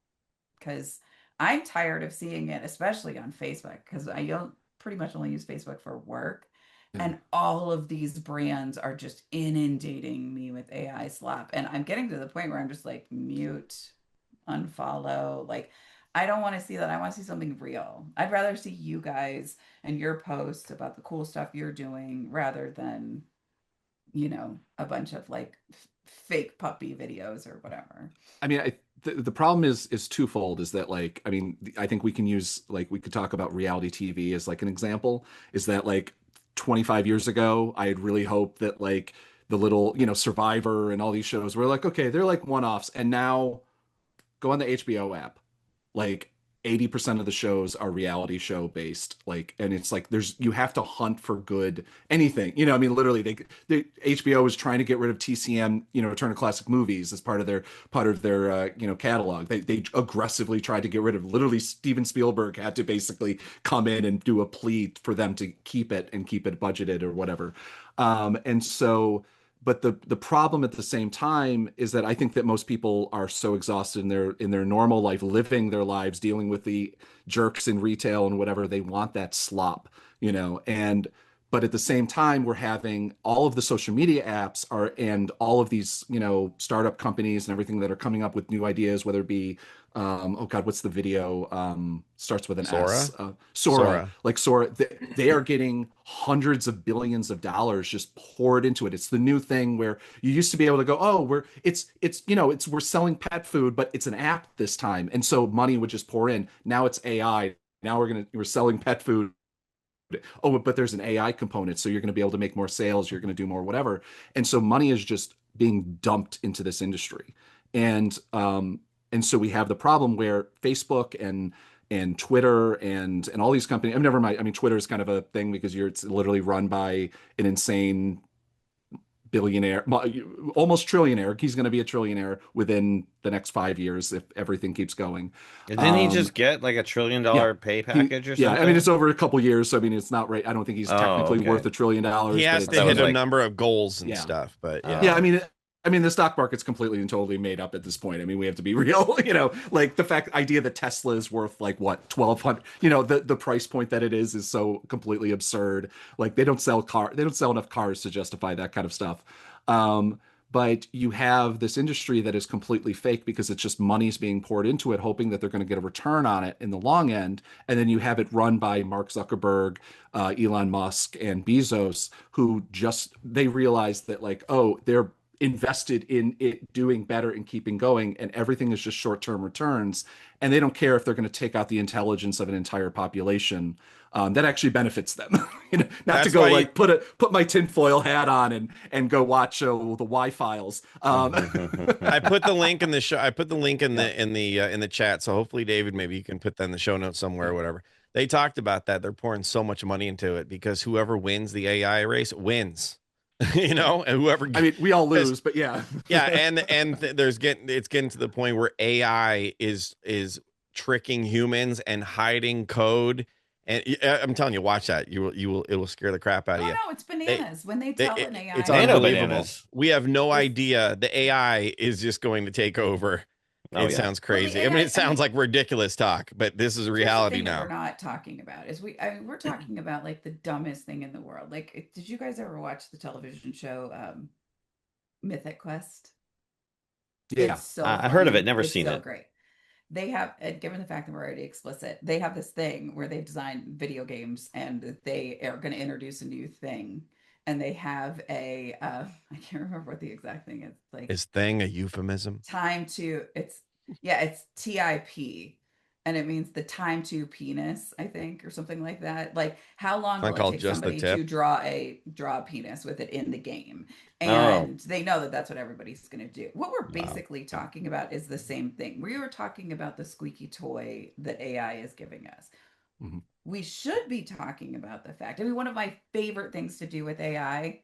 [SPEAKER 4] because I'm tired of seeing it, especially on Facebook, because I don't pretty much only use Facebook for work.
[SPEAKER 2] yeah.
[SPEAKER 4] And all of these brands are just inundating me with AI slop. And I'm getting to the point where I'm just like mute, unfollow. Like, I don't want to see that. I want to see something real. I'd rather see you guys and your posts about the cool stuff you're doing rather than, a bunch of like fake puppy videos or whatever.
[SPEAKER 2] I mean, the problem is twofold. Is that like, I mean, I think we can use like we could talk about reality TV as like an example. Is that like 25 years ago, I had really hoped that like the little, Survivor and all these shows were like, okay, they're like one-offs, and now go on the HBO app. Like 80% of the shows are reality show based. Like, and it's like you have to hunt for good anything. I mean, literally, they HBO is trying to get rid of TCM, Turner Classic Movies as part of their catalog. They aggressively tried to get rid of. Literally, Steven Spielberg had to basically come in and do a plea for them to keep it and keep it budgeted or whatever. And so but the problem at the same time is that I think that most people are so exhausted in their normal life, living their lives, dealing with the jerks in retail and whatever, they want that slop. And but at the same time, we're having all of the social media apps and all of these, startup companies and everything that are coming up with new ideas, whether it be oh God, what's the video? Starts with an
[SPEAKER 3] Sora?
[SPEAKER 2] S. Sora.
[SPEAKER 3] Sora.
[SPEAKER 2] Like Sora, they are getting hundreds of billions of dollars just poured into it. It's the new thing where you used to be able to go, oh, we're selling pet food, but it's an app this time, and so money would just pour in. Now it's AI. Now we're selling pet food. Oh, but there's an AI component, so you're going to be able to make more sales. You're going to do more whatever, and so money is just being dumped into this industry, and so we have the problem where Facebook and Twitter and all these companies. I mean, never mind. I mean, Twitter is kind of a thing because it's literally run by an insane billionaire, almost trillionaire. He's going to be a trillionaire within the next 5 years if everything keeps going.
[SPEAKER 1] And didn't he
[SPEAKER 2] Um,
[SPEAKER 1] just get like $1 trillion
[SPEAKER 2] yeah,
[SPEAKER 1] pay package or
[SPEAKER 2] I mean, it's
[SPEAKER 1] something?
[SPEAKER 2] over a couple years, so I mean, it's not right. I don't think he's
[SPEAKER 1] Oh,
[SPEAKER 2] technically worth
[SPEAKER 1] okay.
[SPEAKER 2] $1 trillion,
[SPEAKER 3] He
[SPEAKER 2] but
[SPEAKER 3] has
[SPEAKER 1] But
[SPEAKER 3] to
[SPEAKER 1] that
[SPEAKER 2] it's
[SPEAKER 3] hit
[SPEAKER 1] was
[SPEAKER 3] a
[SPEAKER 1] like,
[SPEAKER 3] number of goals and
[SPEAKER 2] yeah,
[SPEAKER 3] stuff, but yeah.
[SPEAKER 2] yeah. I
[SPEAKER 1] oh,
[SPEAKER 2] mean, I mean, the stock market's completely and totally made up at this point. I mean, we have to be real, like the idea that Tesla is worth like what, 1,200, the price point that it is so completely absurd. Like they don't sell enough cars to justify that kind of stuff. Um, but you have this industry that is completely fake because it's just money's being poured into it, hoping that they're going to get a return on it in the long end. And then you have it run by Mark Zuckerberg, Elon Musk, and Bezos, who they realize that like, oh, they're invested in it doing better and keeping going, and everything is just short-term returns, and they don't care if they're going to take out the intelligence of an entire population. That actually benefits them. Not to
[SPEAKER 3] That's
[SPEAKER 2] go
[SPEAKER 3] why
[SPEAKER 2] like put my tinfoil hat on and go watch the Y files.
[SPEAKER 3] I put the link in the show. I put the link in
[SPEAKER 2] Yeah.
[SPEAKER 3] the chat. So hopefully, David, maybe you can put that in the show notes somewhere or whatever. They talked about that. They're pouring so much money into it because whoever wins the AI race wins. And whoever.
[SPEAKER 2] I mean, we all lose, but yeah.
[SPEAKER 3] Yeah, it's getting to the point where AI is tricking humans and hiding code. And I'm telling you, watch that. It will scare the crap out of
[SPEAKER 4] Oh
[SPEAKER 3] you.
[SPEAKER 4] no, it's bananas when they tell an AI.
[SPEAKER 3] It's
[SPEAKER 1] They know
[SPEAKER 3] unbelievable.
[SPEAKER 1] bananas.
[SPEAKER 3] We have no idea the AI is just going to take over.
[SPEAKER 1] Oh,
[SPEAKER 3] It
[SPEAKER 1] yeah.
[SPEAKER 3] sounds crazy.
[SPEAKER 4] AI,
[SPEAKER 3] I mean, it sounds like ridiculous talk, but this is reality
[SPEAKER 4] thing that
[SPEAKER 3] now.
[SPEAKER 4] we're not talking about is we're talking about like the dumbest thing in the world. Like, did you guys ever watch the television show Mythic Quest?
[SPEAKER 2] Yeah.
[SPEAKER 4] It's so
[SPEAKER 1] I heard of
[SPEAKER 4] funny.
[SPEAKER 1] it, never
[SPEAKER 4] It's
[SPEAKER 1] seen
[SPEAKER 4] so
[SPEAKER 1] it.
[SPEAKER 4] great. They have, given the fact that we're already explicit, they have this thing where they design video games and they are going to introduce a new thing. And they have I can't remember what the exact thing is. Like,
[SPEAKER 3] Is thing a euphemism?
[SPEAKER 4] it's TIP, and it means the time to penis, I think, or something like that. Like, how long
[SPEAKER 3] I
[SPEAKER 4] will it
[SPEAKER 3] call
[SPEAKER 4] take
[SPEAKER 3] just the
[SPEAKER 4] somebody
[SPEAKER 3] tip.
[SPEAKER 4] to draw a penis with it in the game?
[SPEAKER 1] Oh.
[SPEAKER 4] And they know that that's what everybody's going to do. What we're basically talking about is the same thing. We were talking about the squeaky toy that AI is giving us.
[SPEAKER 2] Mhm.
[SPEAKER 4] We should be talking about the fact. I mean, one of my favorite things to do with AI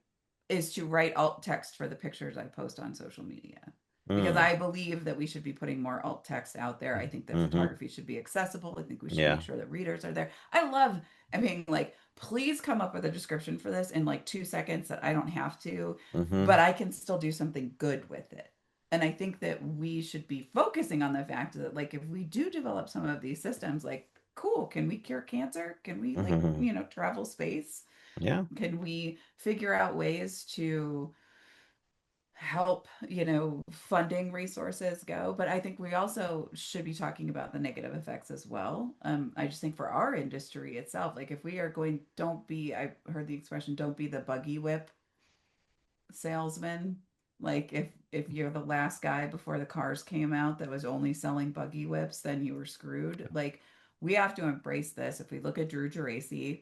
[SPEAKER 4] is to write alt text for the pictures I post on social media, because
[SPEAKER 1] Mm.
[SPEAKER 4] I believe that we should be putting more alt text out there. I think that photography should be accessible. I think we should
[SPEAKER 1] Yeah.
[SPEAKER 4] make sure that readers are there. I mean, like, please come up with a description for this in like 2 seconds that I don't have to, but I can still do something good with it. And I think that we should be focusing on the fact that, like, if we do develop some of these systems, like, cool, can we cure cancer? Can we, like, travel space?
[SPEAKER 1] Yeah.
[SPEAKER 4] Can we figure out ways to help funding resources go? But I think we also should be talking about the negative effects as well. I just think for our industry itself, like, if we are going, don't be, I heard the expression, don't be the buggy whip salesman. Like, if you're the last guy before the cars came out that was only selling buggy whips, then you were screwed. Like, we have to embrace this. If we look at Drew Geraci,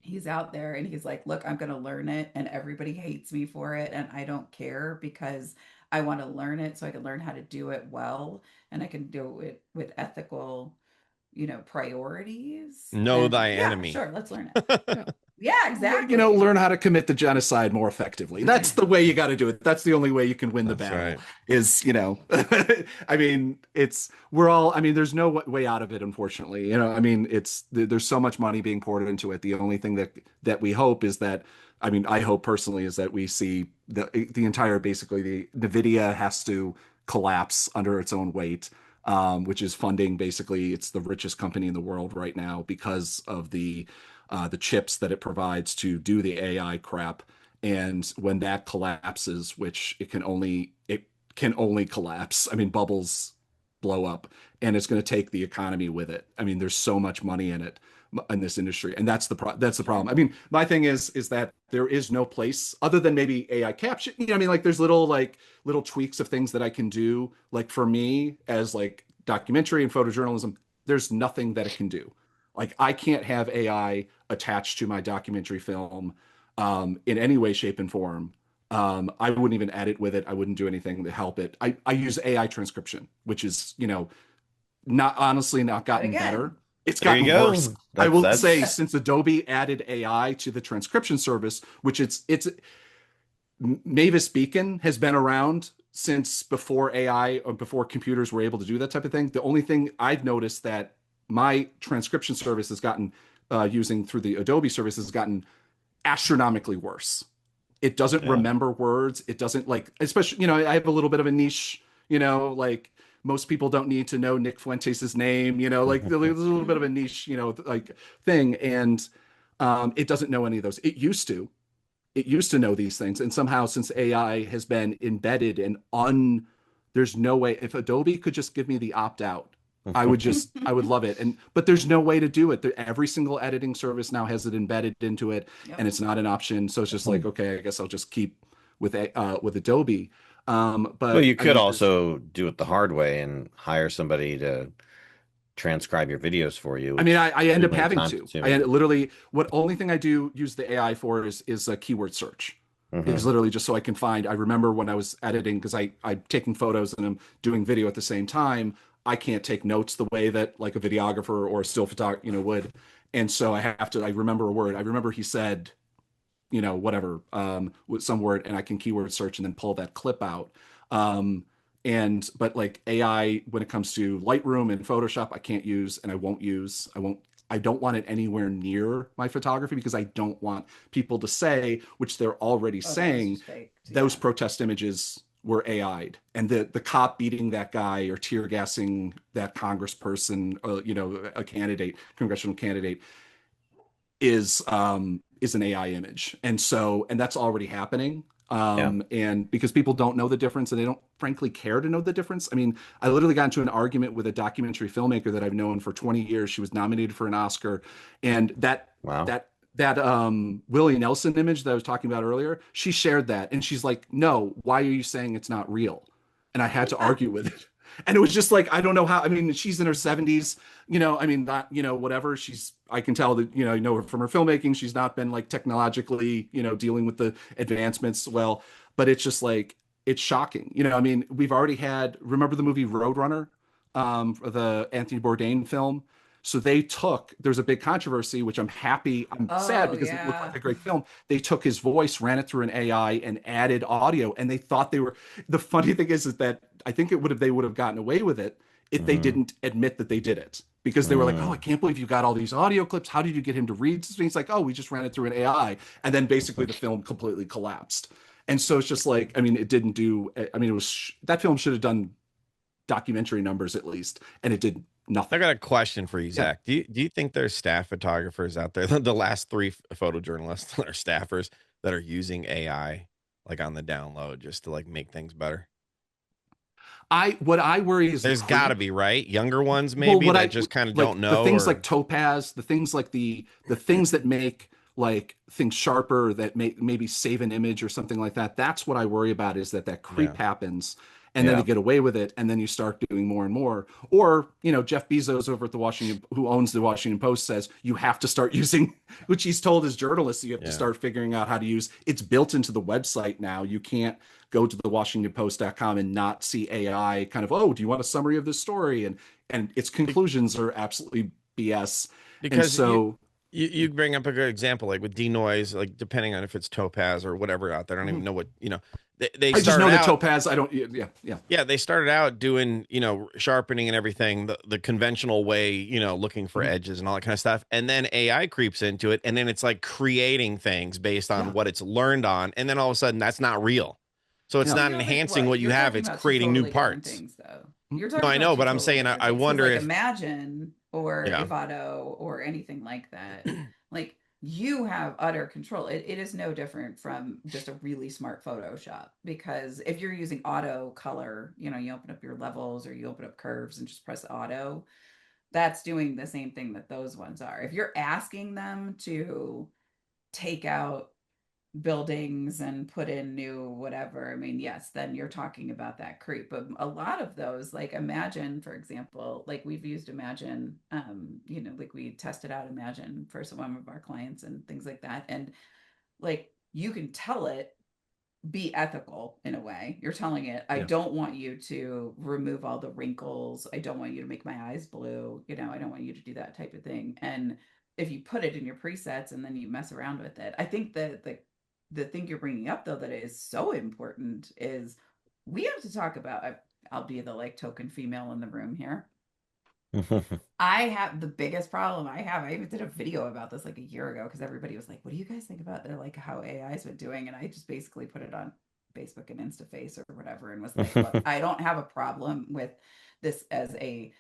[SPEAKER 4] he's out there and he's like, look, I'm going to learn it, and everybody hates me for it, and I don't care, because I want to learn it so I can learn how to do it well, and I can do it with ethical, priorities.
[SPEAKER 3] Know
[SPEAKER 4] Then
[SPEAKER 3] thy
[SPEAKER 4] yeah,
[SPEAKER 3] enemy.
[SPEAKER 4] sure, let's learn it. Yeah, exactly.
[SPEAKER 2] Learn how to commit the genocide more effectively. That's the way you got to do it. That's the only way you can win the
[SPEAKER 3] That's
[SPEAKER 2] battle.
[SPEAKER 3] right.
[SPEAKER 2] Is, I mean, there's no way out of it, unfortunately. I mean, there's so much money being poured into it. The only thing that we hope is that, I mean, I hope personally is that we see the entire, basically the NVIDIA has to collapse under its own weight. Which is funding, basically, it's the richest company in the world right now because of the chips that it provides to do the AI crap. And when that collapses, which it can only collapse. I mean, bubbles blow up, and it's going to take the economy with it. I mean, there's so much money in it, in this industry, and that's the problem. I mean, my thing is that there is no place other than maybe AI caption. I mean, like, there's little tweaks of things that I can do. Like, for me, as like documentary and photojournalism, there's nothing that it can do. Like, I can't have AI attached to my documentary film in any way, shape, and form. I wouldn't even edit with it. I wouldn't do anything to help it. I use AI transcription, which is, not honestly not gotten better. It's
[SPEAKER 1] There you
[SPEAKER 2] gotten
[SPEAKER 1] go.
[SPEAKER 2] worse. I will
[SPEAKER 1] That's
[SPEAKER 2] say, since Adobe added AI to the transcription service, which it's Mavis Beacon has been around since before AI or before computers were able to do that type of thing. The only thing I've noticed that my transcription service has gotten using through the Adobe service has gotten astronomically worse. It doesn't
[SPEAKER 1] Yeah.
[SPEAKER 2] remember words. It doesn't like, especially, I have a little bit of a niche, like most people don't need to know Nick Fuentes' name, like there's a little bit of a niche, like thing. And it doesn't know any of those. It used to know these things. And somehow since AI has been embedded and there's no way, if Adobe could just give me the opt out, I would love it. But there's no way to do it. Every single editing service now has it embedded into it,
[SPEAKER 4] Yep.
[SPEAKER 2] and it's not an option. So it's just like, okay, I guess I'll just keep with Adobe.
[SPEAKER 1] Well,
[SPEAKER 2] But
[SPEAKER 1] you
[SPEAKER 2] I
[SPEAKER 1] could
[SPEAKER 2] mean,
[SPEAKER 1] also do it the hard way and hire somebody to transcribe your videos for you, which
[SPEAKER 2] I
[SPEAKER 1] is
[SPEAKER 2] end up
[SPEAKER 1] extremely
[SPEAKER 2] having
[SPEAKER 1] time
[SPEAKER 2] to.
[SPEAKER 1] consuming.
[SPEAKER 2] Literally, what only thing I do use the AI for is a keyword search. Is
[SPEAKER 1] Hmm.
[SPEAKER 2] literally just so I can find. I remember when I was editing, because I'm taking photos and I'm doing video at the same time. I can't take notes the way that like a videographer or a still photographer, would. And so I have to. I remember a word. I remember he said, whatever, with some word, and I can keyword search and then pull that clip out. But like AI, when it comes to Lightroom and Photoshop, I can't use and I won't use. I don't want it anywhere near my photography, because I don't want people to say, which they're already
[SPEAKER 4] Oh, that was
[SPEAKER 2] saying,
[SPEAKER 4] just faked.
[SPEAKER 2] those
[SPEAKER 4] Yeah.
[SPEAKER 2] protest images were AI'd, and the cop beating that guy or tear gassing that congressperson, a candidate, congressional candidate, is an AI image. And that's already happening.
[SPEAKER 1] Yeah.
[SPEAKER 2] And because people don't know the difference, and they don't frankly care to know the difference. I mean, I literally got into an argument with a documentary filmmaker that I've known for 20 years. She was nominated for an Oscar, and
[SPEAKER 1] Wow.
[SPEAKER 2] that Willie Nelson image that I was talking about earlier, she shared that, and she's like, "No, why are you saying it's not real?" And I had to argue with it. And it was just like, I don't know how. I mean, she's in her 70s, I mean, not, whatever. I can tell that, her from her filmmaking, she's not been like technologically, dealing with the advancements well, but it's just like, it's shocking. I mean, we've already remember the movie Roadrunner, the Anthony Bourdain film? So there's a big controversy, which I'm sad
[SPEAKER 4] Oh,
[SPEAKER 2] because it looked like
[SPEAKER 4] yeah.
[SPEAKER 2] a great film. They took his voice, ran it through an AI, and added audio, and they thought the funny thing is that I think they would have gotten away with it if they
[SPEAKER 1] Hmm.
[SPEAKER 2] didn't admit that they did it, because they were like, "Oh, I
[SPEAKER 1] Mm.
[SPEAKER 2] can't believe you got all these audio clips. How did you get him to read?" So he's like, "Oh, we just ran it through an AI," and then basically the film completely collapsed. And so it's just like, I mean, it didn't do. I mean, that film should have done documentary numbers at least, and it did
[SPEAKER 3] I
[SPEAKER 2] nothing.
[SPEAKER 3] got a question for you,
[SPEAKER 2] Yeah,
[SPEAKER 3] Zach. Do you think there's staff photographers out there, the last three photojournalists that are staffers that are using AI like on the download just to like make things better?
[SPEAKER 2] what I worry is the
[SPEAKER 3] There's got to
[SPEAKER 2] creep.
[SPEAKER 3] be, right? Younger ones
[SPEAKER 2] Well,
[SPEAKER 3] maybe that just kind of
[SPEAKER 2] like
[SPEAKER 3] don't
[SPEAKER 2] the
[SPEAKER 3] know
[SPEAKER 2] things like
[SPEAKER 3] or
[SPEAKER 2] topaz, the things like the things that make like things sharper, that maybe save an image or something like that. That's what I worry about, is that
[SPEAKER 3] yeah.
[SPEAKER 2] creep happens, and then they
[SPEAKER 1] Yeah.
[SPEAKER 2] get away with it, and then you start doing more and more. Or, Jeff Bezos over at who owns the Washington Post, says you have to start using, which he's told his journalists, you have to
[SPEAKER 3] Yeah.
[SPEAKER 2] start figuring out how to use. It's built into the website now. You can't go to the WashingtonPost.com and not see AI kind of, oh, do you want a summary of this story? And its
[SPEAKER 3] Be-
[SPEAKER 2] conclusions are absolutely BS. And
[SPEAKER 3] because
[SPEAKER 2] so,
[SPEAKER 3] you bring up a good example, like with denoise, like depending on if it's topaz or whatever out there. I don't even
[SPEAKER 2] mhm.
[SPEAKER 3] know what, they
[SPEAKER 2] I just
[SPEAKER 3] started
[SPEAKER 2] know that
[SPEAKER 3] out.
[SPEAKER 2] topaz. I don't. Yeah, yeah.
[SPEAKER 3] Yeah, they started out doing, sharpening and everything, the conventional way, looking for
[SPEAKER 2] Mhm.
[SPEAKER 3] edges and all that kind of stuff. And then AI creeps into it, and then it's like creating things based on
[SPEAKER 2] Yeah,
[SPEAKER 3] what it's learned on. And then all of a sudden, that's not real. So it's
[SPEAKER 2] yeah.
[SPEAKER 3] not
[SPEAKER 4] Yeah, but
[SPEAKER 3] enhancing
[SPEAKER 4] what?
[SPEAKER 3] what you
[SPEAKER 4] You're
[SPEAKER 3] have,
[SPEAKER 4] talking
[SPEAKER 3] it's
[SPEAKER 4] about two
[SPEAKER 3] creating new
[SPEAKER 4] totally different
[SPEAKER 3] parts.
[SPEAKER 4] things, though.
[SPEAKER 2] Mhm.
[SPEAKER 4] You're
[SPEAKER 3] No,
[SPEAKER 4] talking
[SPEAKER 3] I
[SPEAKER 4] about
[SPEAKER 3] know,
[SPEAKER 4] two
[SPEAKER 3] but I'm
[SPEAKER 4] totally
[SPEAKER 3] saying
[SPEAKER 4] different
[SPEAKER 3] I
[SPEAKER 4] things. Because,
[SPEAKER 3] wonder
[SPEAKER 4] like,
[SPEAKER 3] if,
[SPEAKER 4] Imagine or
[SPEAKER 3] yeah,
[SPEAKER 4] Ivado or anything like that, like, you have utter control. It is no different from just a really smart Photoshop, because if you're using auto color, you open up your levels or you open up curves and just press auto, that's doing the same thing that those ones are. If you're asking them to take out buildings and put in new whatever, I mean, yes, then you're talking about that creep. But a lot of those, like Imagine, for example, like we've used Imagine, like we tested out Imagine for some of our clients and things like that. And like you can tell it, be ethical in a way. You're telling it, I
[SPEAKER 2] Yeah.
[SPEAKER 4] don't want you to remove all the wrinkles. I don't want you to make my eyes blue. I don't want you to do that type of thing. And if you put it in your presets and then you mess around with it, I think that the thing you're bringing up, though, that is so important is we have to talk about, I'll be the like token female in the room here. I have the biggest problem I have. I even did a video about this like a year ago because everybody was like, "What do you guys think about they're like how AI's been doing?" And I just basically put it on Facebook and InstaFace or whatever and was like, "Look, I don't have a problem with this as a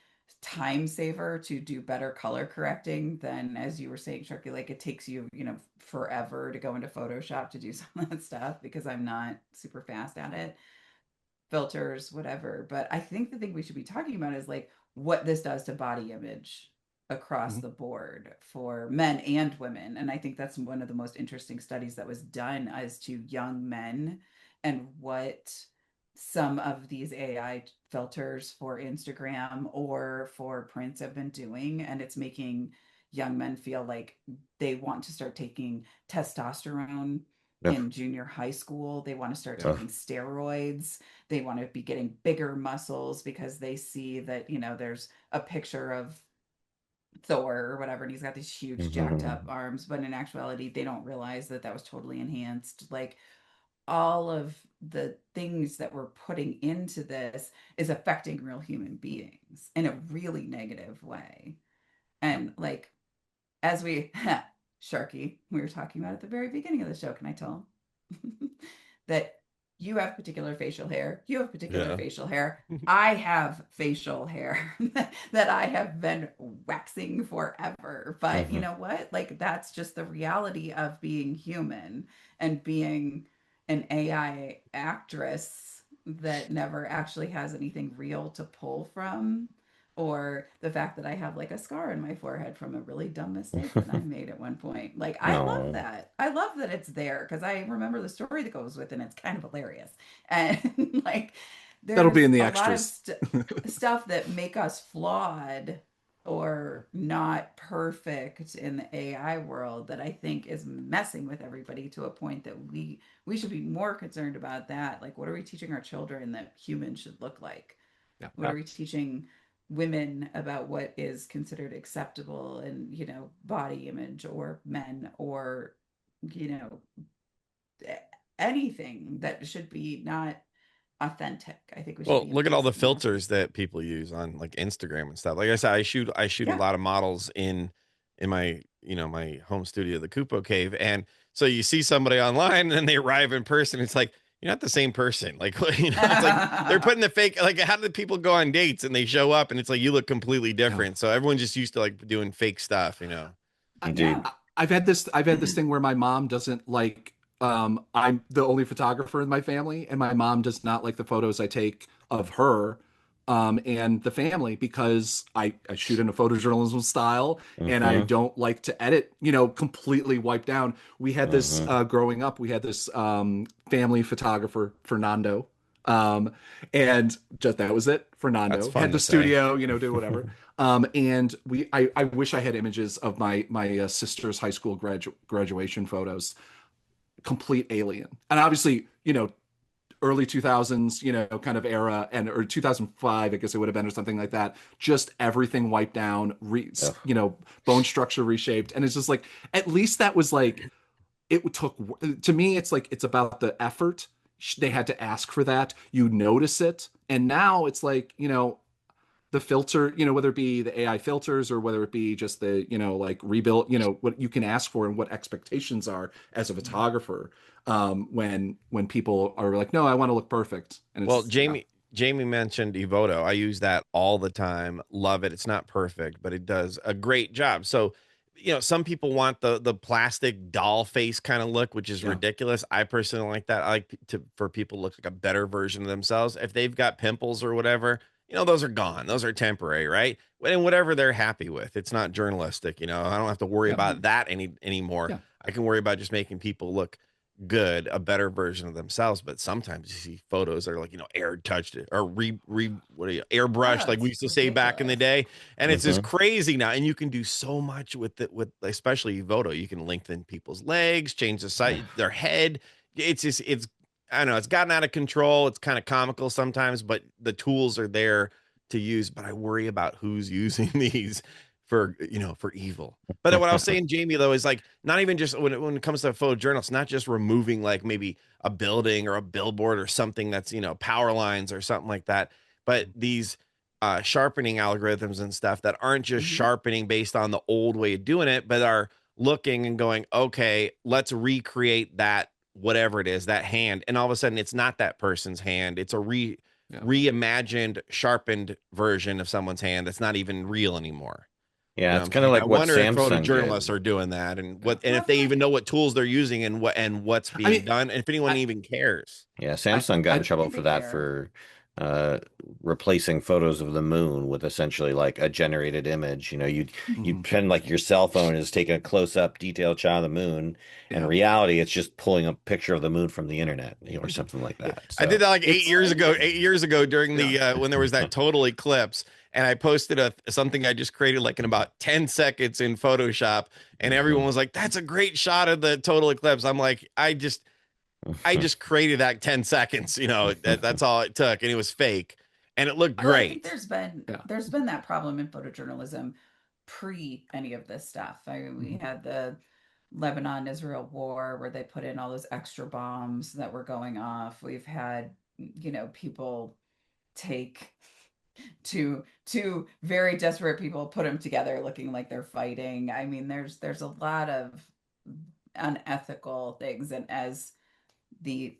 [SPEAKER 4] time saver to do better color correcting than as you were saying, Sharky, like it takes you, forever to go into Photoshop to do some of that stuff because I'm not super fast at it." Filters, whatever. But I think the thing we should be talking about is like what this does to body image across
[SPEAKER 2] Mhm.
[SPEAKER 4] the board for men and women. And I think that's one of the most interesting studies that was done as to young men and what some of these AI filters for Instagram or for prints have been doing. And it's making young men feel like they want to start taking testosterone
[SPEAKER 1] Ugh,
[SPEAKER 4] in junior high school. They want to start
[SPEAKER 2] Yeah.
[SPEAKER 1] ugh.
[SPEAKER 4] taking steroids. They want to be getting bigger muscles because they see that, there's a picture of Thor or whatever, and he's got these huge jacked up arms, but in actuality, they don't realize that that was totally enhanced. Like all of the things that we're putting into this is affecting real human beings in a really negative way.
[SPEAKER 2] Yep.
[SPEAKER 4] And like, as we, Sharky, we were talking about at the very beginning of the show, can I tell that you have particular facial hair, you have particular
[SPEAKER 3] Yeah.
[SPEAKER 4] facial hair, I have facial hair that I have been waxing forever. But you know what? Like, that's just the reality of being human and being an AI actress that never actually has anything real to pull from, or the fact that I have like a scar in my forehead from a really dumb mistake that I made at one point. Like, I love
[SPEAKER 1] No.
[SPEAKER 4] that. I love that it's there because I remember the story that goes with it, and it's kind of hilarious. And like,
[SPEAKER 2] That'll be
[SPEAKER 4] there's
[SPEAKER 2] in the
[SPEAKER 4] a lot of
[SPEAKER 2] extras.
[SPEAKER 4] stuff that make us flawed or not perfect in the AI world that I think is messing with everybody to a point that we should be more concerned about that. Like, what are we teaching our children that humans should look like?
[SPEAKER 2] Yeah.
[SPEAKER 4] What are we teaching women about what is considered acceptable and, body image, or men, or, you know, anything that should be not authentic? I think we should
[SPEAKER 3] Well,
[SPEAKER 4] be
[SPEAKER 3] look at all the
[SPEAKER 4] embracing that.
[SPEAKER 3] filters that people use on like Instagram and stuff. Like I said, I shoot a
[SPEAKER 4] Yeah.
[SPEAKER 3] lot of models in my my home studio, the Kupo Cave, and so you see somebody online and then they arrive in person. It's like you're not the same person. Like it's like they're putting the fake. Like how do people go on dates and they show up and it's like you look completely
[SPEAKER 2] Yeah.
[SPEAKER 3] different. So everyone's just used to like doing fake stuff.
[SPEAKER 2] I,
[SPEAKER 1] Indeed.
[SPEAKER 4] Yeah.
[SPEAKER 2] I've had this thing where my mom doesn't like I'm the only photographer in my family, and my mom does not like the photos I take of her and the family because I shoot in a photojournalism style and I
[SPEAKER 1] Mm-hmm.
[SPEAKER 2] don't like to edit, completely wipe down. We had this
[SPEAKER 1] Mm-hmm.
[SPEAKER 2] growing up, we had this family photographer, Fernando. Um, and just that was it.
[SPEAKER 3] That's
[SPEAKER 2] Fernando
[SPEAKER 3] fun
[SPEAKER 2] had the
[SPEAKER 3] to say.
[SPEAKER 2] studio, do whatever. And I wish I had images of my sister's high school graduation photos. Complete alien, and obviously, early 2000s, kind of era, and or 2005, I guess it would have been, or something like that. Just everything wiped down,
[SPEAKER 1] Ugh.
[SPEAKER 2] bone structure reshaped, and it's just like at least that was like it took to me. It's like it's about the effort. They had to ask for that. You notice it, and now it's like the filter, whether it be the AI filters or whether it be just the, like rebuild, what you can ask for and what expectations are as a photographer, when people are like, no, I want to look perfect. And
[SPEAKER 3] Well,
[SPEAKER 2] it's,
[SPEAKER 3] Jamie mentioned Evoto. I use that all the time. Love it. It's not perfect, but it does a great job. So, some people want the plastic doll face kind of look, which is
[SPEAKER 2] yeah,
[SPEAKER 3] ridiculous. I personally like that. I like to for people to look like a better version of themselves. If they've got pimples or whatever, those are gone. Those are temporary, right? And whatever they're happy with. It's not journalistic. I don't have to worry
[SPEAKER 2] yeah,
[SPEAKER 3] about that anymore.
[SPEAKER 2] yeah,
[SPEAKER 3] I can worry about just making people look good, a better version of themselves. But sometimes you see photos that are like, air touched it or what are you, airbrushed,
[SPEAKER 4] Oh,
[SPEAKER 3] like we
[SPEAKER 4] it's
[SPEAKER 3] used to say back in the
[SPEAKER 4] ridiculous.
[SPEAKER 3] day. And it's just
[SPEAKER 1] Mm-hmm.
[SPEAKER 3] crazy now. And you can do so much with it, with especially Voto. You can lengthen people's legs, change the size, their head. It's I don't know, it's gotten out of control. It's kind of comical sometimes, but the tools are there to use. But I worry about who's using these for evil. But what I was saying, Jamie, though, is like not even just when it comes to photojournalists, not just removing like maybe a building or a billboard or something that's power lines or something like that, but these sharpening algorithms and stuff that aren't just
[SPEAKER 4] Mhm.
[SPEAKER 3] sharpening based on the old way of doing it, but are looking and going, okay, let's recreate that, whatever it is, that hand. And all of a sudden it's not that person's hand. It's a
[SPEAKER 2] Yeah.
[SPEAKER 3] reimagined, sharpened version of someone's hand that's not even real anymore.
[SPEAKER 1] Yeah,
[SPEAKER 3] You know
[SPEAKER 1] it's
[SPEAKER 3] what I'm
[SPEAKER 1] kind of
[SPEAKER 3] saying? I
[SPEAKER 1] like what
[SPEAKER 3] wonder if
[SPEAKER 1] Samsung
[SPEAKER 3] photojournalists
[SPEAKER 1] did.
[SPEAKER 3] are doing that, and what, and
[SPEAKER 4] Well, I
[SPEAKER 3] if they
[SPEAKER 4] feel like
[SPEAKER 3] even know what tools they're using, and what's
[SPEAKER 2] I
[SPEAKER 3] being
[SPEAKER 2] mean,
[SPEAKER 3] done, and if anyone
[SPEAKER 2] I,
[SPEAKER 3] even cares.
[SPEAKER 1] Yeah,
[SPEAKER 2] I,
[SPEAKER 1] Samsung got in
[SPEAKER 2] I,
[SPEAKER 4] I
[SPEAKER 1] trouble
[SPEAKER 4] think
[SPEAKER 1] for
[SPEAKER 4] they
[SPEAKER 1] that
[SPEAKER 4] care.
[SPEAKER 1] for uh, replacing photos of the moon with essentially like a generated image. You
[SPEAKER 2] mhm,
[SPEAKER 1] pretend like your cell phone is taking a close-up, detailed shot of the moon. In
[SPEAKER 2] yeah.
[SPEAKER 1] reality, it's just pulling a picture of the moon from the internet, or
[SPEAKER 2] Mhm.
[SPEAKER 1] something like
[SPEAKER 2] It,
[SPEAKER 1] that.
[SPEAKER 3] I did
[SPEAKER 1] So,
[SPEAKER 3] that like eight
[SPEAKER 2] it's
[SPEAKER 4] Well,
[SPEAKER 3] years
[SPEAKER 4] and
[SPEAKER 3] ago.
[SPEAKER 4] that's
[SPEAKER 3] 8 years ago during
[SPEAKER 2] yeah.
[SPEAKER 3] the when there was that total eclipse, and I posted something I just created like in about 10 seconds in Photoshop, and everyone was like, "That's a great shot of the total eclipse." I'm like, I just created that 10 seconds. That's all it took, and it was fake, and it looked
[SPEAKER 4] Well, I think
[SPEAKER 3] great.
[SPEAKER 2] Yeah.
[SPEAKER 4] there's been that problem in photojournalism pre any of this stuff. I mean, we
[SPEAKER 2] Mhm.
[SPEAKER 4] had the Lebanon-Israel war where they put in all those extra bombs that were going off. We've had, people take two very desperate people, put them together looking like they're fighting. I mean, there's a lot of unethical things, and as the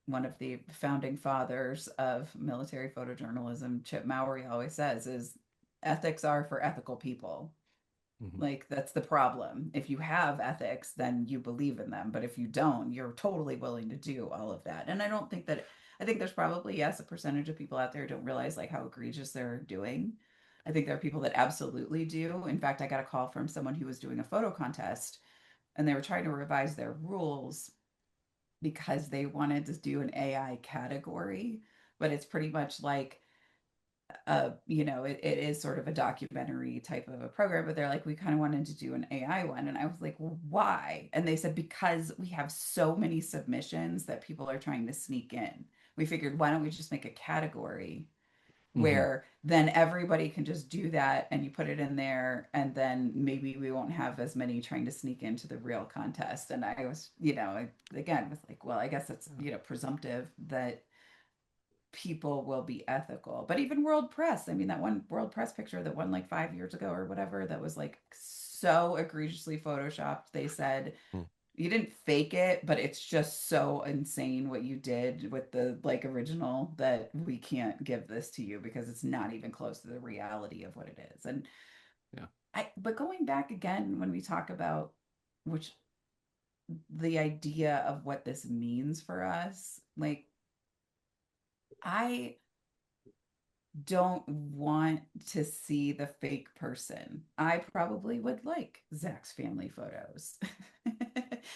[SPEAKER 4] one of the founding fathers of military photojournalism, Chip Mowry, always says is ethics are for ethical people.
[SPEAKER 2] Mhm.
[SPEAKER 4] Like, that's the problem. If you have ethics, then you believe in them, but if you don't, you're totally willing to do all of that. And I don't think that I think there's probably, yes, a percentage of people out there who don't realize like how egregious they're doing. I think there are people that absolutely do. In fact, I got a call from someone who was doing a photo contest, and they were trying to revise their rules because they wanted to do an AI category, but it's pretty much like it is sort of a documentary type of a program, but they're like, we kind of wanted to do an AI one. And I was like, well, why? And they said, because we have so many submissions that people are trying to sneak in. We figured, why don't we just make a category
[SPEAKER 2] Mhm.
[SPEAKER 4] where then everybody can just do that and you put it in there, and then maybe we won't have as many trying to sneak into the real contest. And I was, again, was like, well, I guess it's, presumptive that people will be ethical. But even World Press, I mean, that one World Press picture that won like 5 years ago or whatever, that was like so egregiously photoshopped. They said
[SPEAKER 3] Hmm.
[SPEAKER 4] you didn't fake it, but it's just so insane what you did with the like original that we can't give this to you because it's not even close to the reality of what it is. And
[SPEAKER 2] Yeah.
[SPEAKER 4] but going back again, when we talk about which the idea of what this means for us, like, I don't want to see the fake person. I probably would like Zach's family photos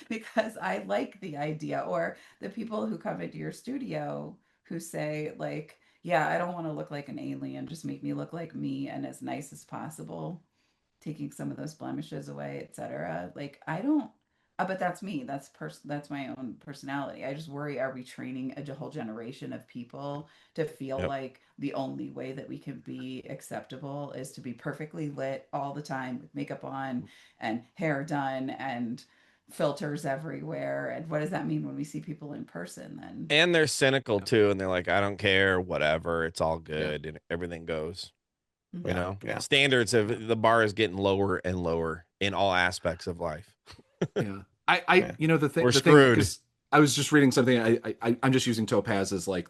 [SPEAKER 4] because I like the idea, or the people who come into your studio who say, like, yeah, I don't want to look like an alien, just make me look like me and as nice as possible, taking some of those blemishes away, etc. Like, I don't but that's me. That's my own personality. I just worry, are we training a whole generation of people to feel
[SPEAKER 3] Yep.
[SPEAKER 4] like the only way that we can be acceptable is to be perfectly lit all the time with makeup on and hair done and filters everywhere? And what does that mean when we see people in person then?
[SPEAKER 3] And they're cynical
[SPEAKER 2] Yeah.
[SPEAKER 3] too, and they're like, I don't care, whatever, it's all
[SPEAKER 2] Yeah.
[SPEAKER 3] good, and everything goes. You
[SPEAKER 4] Mhm.
[SPEAKER 1] yeah,
[SPEAKER 3] know,
[SPEAKER 1] yeah.
[SPEAKER 3] standards of the bar is getting lower and lower in all aspects of life.
[SPEAKER 2] Yeah. I,
[SPEAKER 1] Yeah.
[SPEAKER 2] the
[SPEAKER 3] We're
[SPEAKER 2] thing,
[SPEAKER 3] screwed.
[SPEAKER 2] because I was just reading something. I'm just using Topaz as like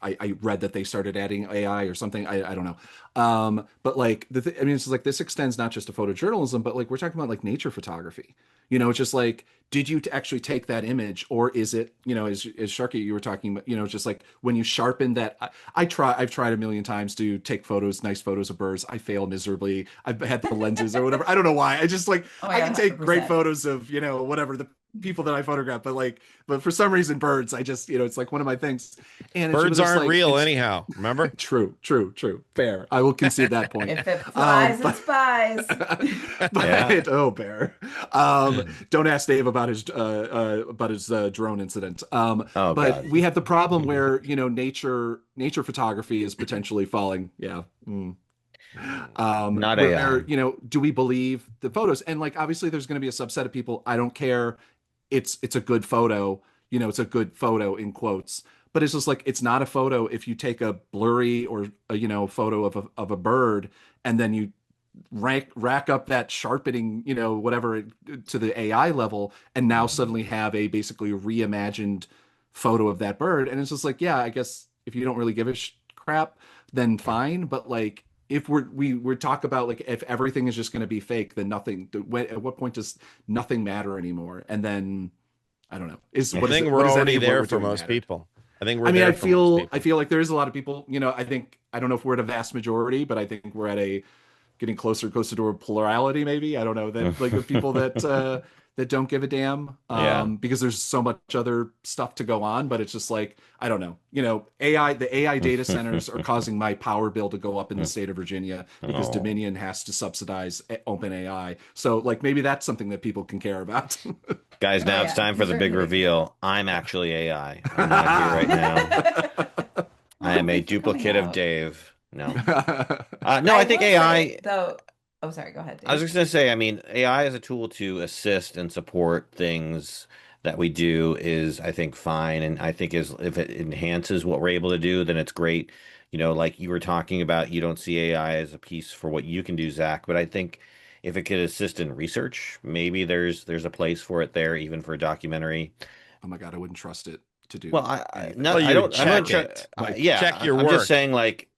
[SPEAKER 2] I read that they started adding AI or something. I don't know. But like I mean, it's just like this extends not just to photojournalism, but like we're talking about like nature photography. It's just like, did you actually take that image, or is it, as Sharky, you were talking about, just like when you sharpen that. I've tried a million times to take photos, nice photos of birds. I fail miserably. I've had the lenses or whatever. I don't know why. I just like,
[SPEAKER 4] Oh my
[SPEAKER 2] I
[SPEAKER 4] God,
[SPEAKER 2] can take great
[SPEAKER 4] 100%.
[SPEAKER 2] photos of, whatever the people that I photograph, but for some reason, birds, I just, it's like one of my things. And it's
[SPEAKER 3] Birds
[SPEAKER 2] just
[SPEAKER 3] aren't
[SPEAKER 2] like,
[SPEAKER 3] real anyhow. Remember?
[SPEAKER 2] true, true, true. Fair. I will concede that point.
[SPEAKER 4] If it flies, it
[SPEAKER 2] But
[SPEAKER 4] spies.
[SPEAKER 1] Yeah.
[SPEAKER 2] oh, Bear. Don't ask Dave about his drone incident.
[SPEAKER 1] Oh
[SPEAKER 2] But
[SPEAKER 1] God.
[SPEAKER 2] we have the problem where nature photography is potentially falling. Yeah. Mm.
[SPEAKER 1] Not
[SPEAKER 2] Where,
[SPEAKER 1] AI.
[SPEAKER 2] do we believe the photos? And like, obviously, there's going to be a subset of people. I don't care. It's a good photo. It's a good photo in quotes. but it's just like it's not a photo if you take a blurry or a, photo of a bird and then you rack up that sharpening, whatever to the AI level, and now suddenly have a basically reimagined photo of that bird. And it's just like, yeah, I guess if you don't really give a crap, then fine. But like, if we're talk about like if everything is just going to be fake, then nothing. At what point does nothing matter anymore? And then I don't know.
[SPEAKER 3] I think we're already there for most people. I think we're there for most people.
[SPEAKER 2] I feel like there is a lot of people. I don't know if we're at a vast majority, but I think we're at a getting closer to a plurality, maybe. I don't know, that like of people that don't give a damn, because there's so much other stuff to go on. But it's just like, I don't know, the AI data centers are causing my power bill to go up in the state of Virginia because Dominion has to subsidize open AI. So like maybe that's something that people can care about.
[SPEAKER 1] Guys, now it's time for the big reveal. I'm actually AI. I'm not here right now. I am a duplicate of Dave. No. No, I think AI,
[SPEAKER 4] though. Oh, sorry. Go ahead, Dave.
[SPEAKER 1] I was just going to say, I mean, AI as a tool to assist and support things that we do is, I think, fine. And I think if it enhances what we're able to do, then it's great. Like you were talking about, you don't see AI as a piece for what you can do, Zach. But I think if it could assist in research, maybe there's a place for it there, even for a documentary.
[SPEAKER 2] Oh my God, I wouldn't trust it to do.
[SPEAKER 1] Well,
[SPEAKER 2] anything.
[SPEAKER 1] no, I don't.
[SPEAKER 3] Check it.
[SPEAKER 1] Yeah,
[SPEAKER 3] check your
[SPEAKER 1] I'm
[SPEAKER 3] work.
[SPEAKER 1] just saying, like,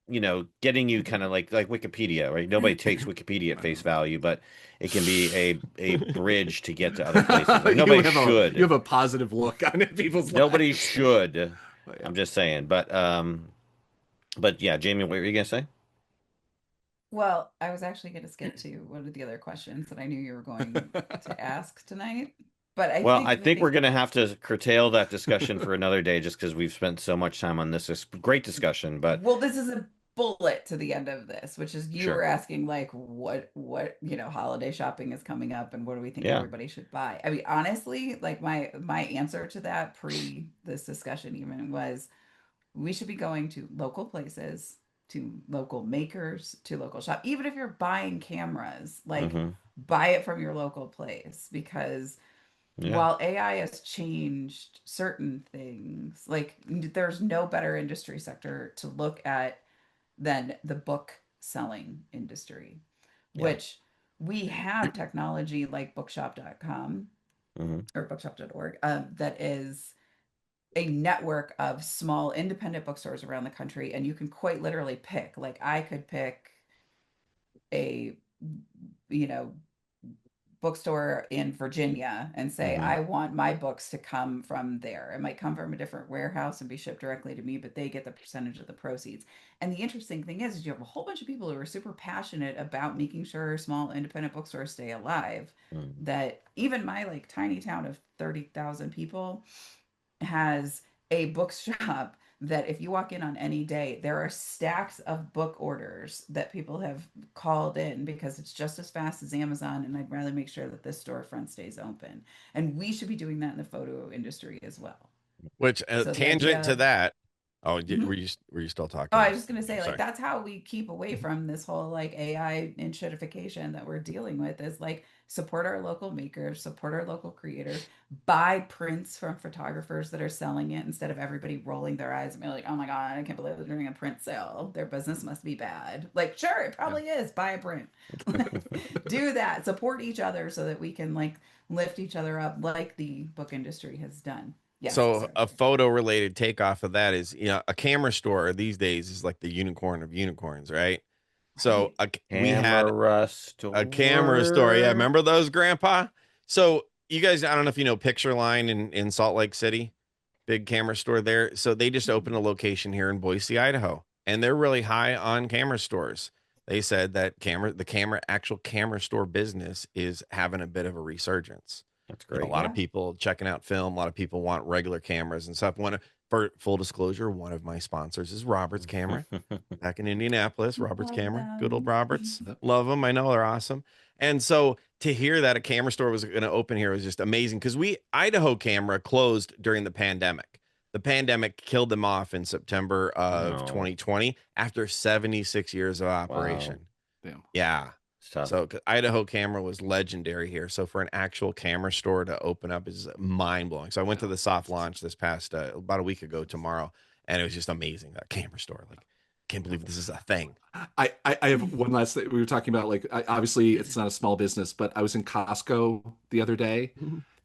[SPEAKER 1] getting you kind of like Wikipedia, right? Nobody takes Wikipedia at face value, but it can be a bridge to get to other places. Like, nobody should.
[SPEAKER 2] You have a positive look on it, people's
[SPEAKER 1] Nobody
[SPEAKER 2] lives.
[SPEAKER 1] should.
[SPEAKER 2] Oh, yeah.
[SPEAKER 1] I'm just saying, but yeah, Jamie, what were you gonna say?
[SPEAKER 4] Well, I was actually going to skip to one of the other questions that I knew you were going to ask tonight. But
[SPEAKER 1] I think we're going to have to curtail that discussion for another day just because we've spent so much time on this. It's a great discussion, but
[SPEAKER 4] well, this is a bullet to the end of this, which is you
[SPEAKER 1] Sure.
[SPEAKER 4] were asking like what holiday shopping is coming up and what do we think everybody should buy? I mean, honestly, like my answer to that pre this discussion even was we should be going to local places, to local makers, to local shop. Even if you're buying cameras, like buy it from your local place because while AI has changed certain things, like there's no better industry sector to look at than the book selling industry, which we have technology like bookshop.com or bookshop.org that is a network of small independent bookstores around the country. And you can quite literally pick, like I could pick a, bookstore in Virginia and say, I want my books to come from there. It might come from a different warehouse and be shipped directly to me, but they get the percentage of the proceeds. And the interesting thing is you have a whole bunch of people who are super passionate about making sure small independent bookstores stay alive. That even my like tiny town of 30,000 people has a bookshop that if you walk in on any day, there are stacks of book orders that people have called in because it's just as fast as Amazon. And I'd rather make sure that this storefront stays open. And we should be doing that in the photo industry as well.
[SPEAKER 3] Which tangent to that. Oh, were you still talking?
[SPEAKER 4] Oh, I was just going to say, like, that's how we keep away from this whole like AI enshittification that we're dealing with is like support our local makers, support our local creators, buy prints from photographers that are selling it instead of everybody rolling their eyes and be like, oh my God, I can't believe they're doing a print sale. Their business must be bad. Like, sure, it probably is. Buy a print. Do that. Support each other so that we can like lift each other up like the book industry has done. Yes,
[SPEAKER 3] so
[SPEAKER 4] sorry.
[SPEAKER 3] a photo related takeoff of that is, a camera store these days is like the unicorn of unicorns, right? So we had a camera store. Yeah. Remember those, Grandpa? So you guys, I don't know if you know Picture Line in Salt Lake City, big camera store there. So they just opened a location here in Boise, Idaho, and they're really high on camera stores. They said that actual camera store business is having a bit of a resurgence.
[SPEAKER 1] That's great.
[SPEAKER 3] A lot of people checking out film. A lot of people want regular cameras and stuff. For full disclosure, one of my sponsors is Robert's Camera back in Indianapolis. Robert's Camera, good old Roberts. Love them. I know they're awesome. And so to hear that a camera store was going to open here was just amazing because Idaho Camera closed during the pandemic. The pandemic killed them off in September of 2020 after 76 years of operation.
[SPEAKER 2] Wow.
[SPEAKER 3] Yeah.
[SPEAKER 1] It's tough.
[SPEAKER 3] So Idaho Camera was legendary here. So for an actual camera store to open up is mind blowing. So I went to the soft launch this past about a week ago tomorrow, and it was just amazing, that camera store. Like, can't believe this is a thing.
[SPEAKER 2] I have one last thing. We were talking about, like, obviously it's not a small business, but I was in Costco the other day.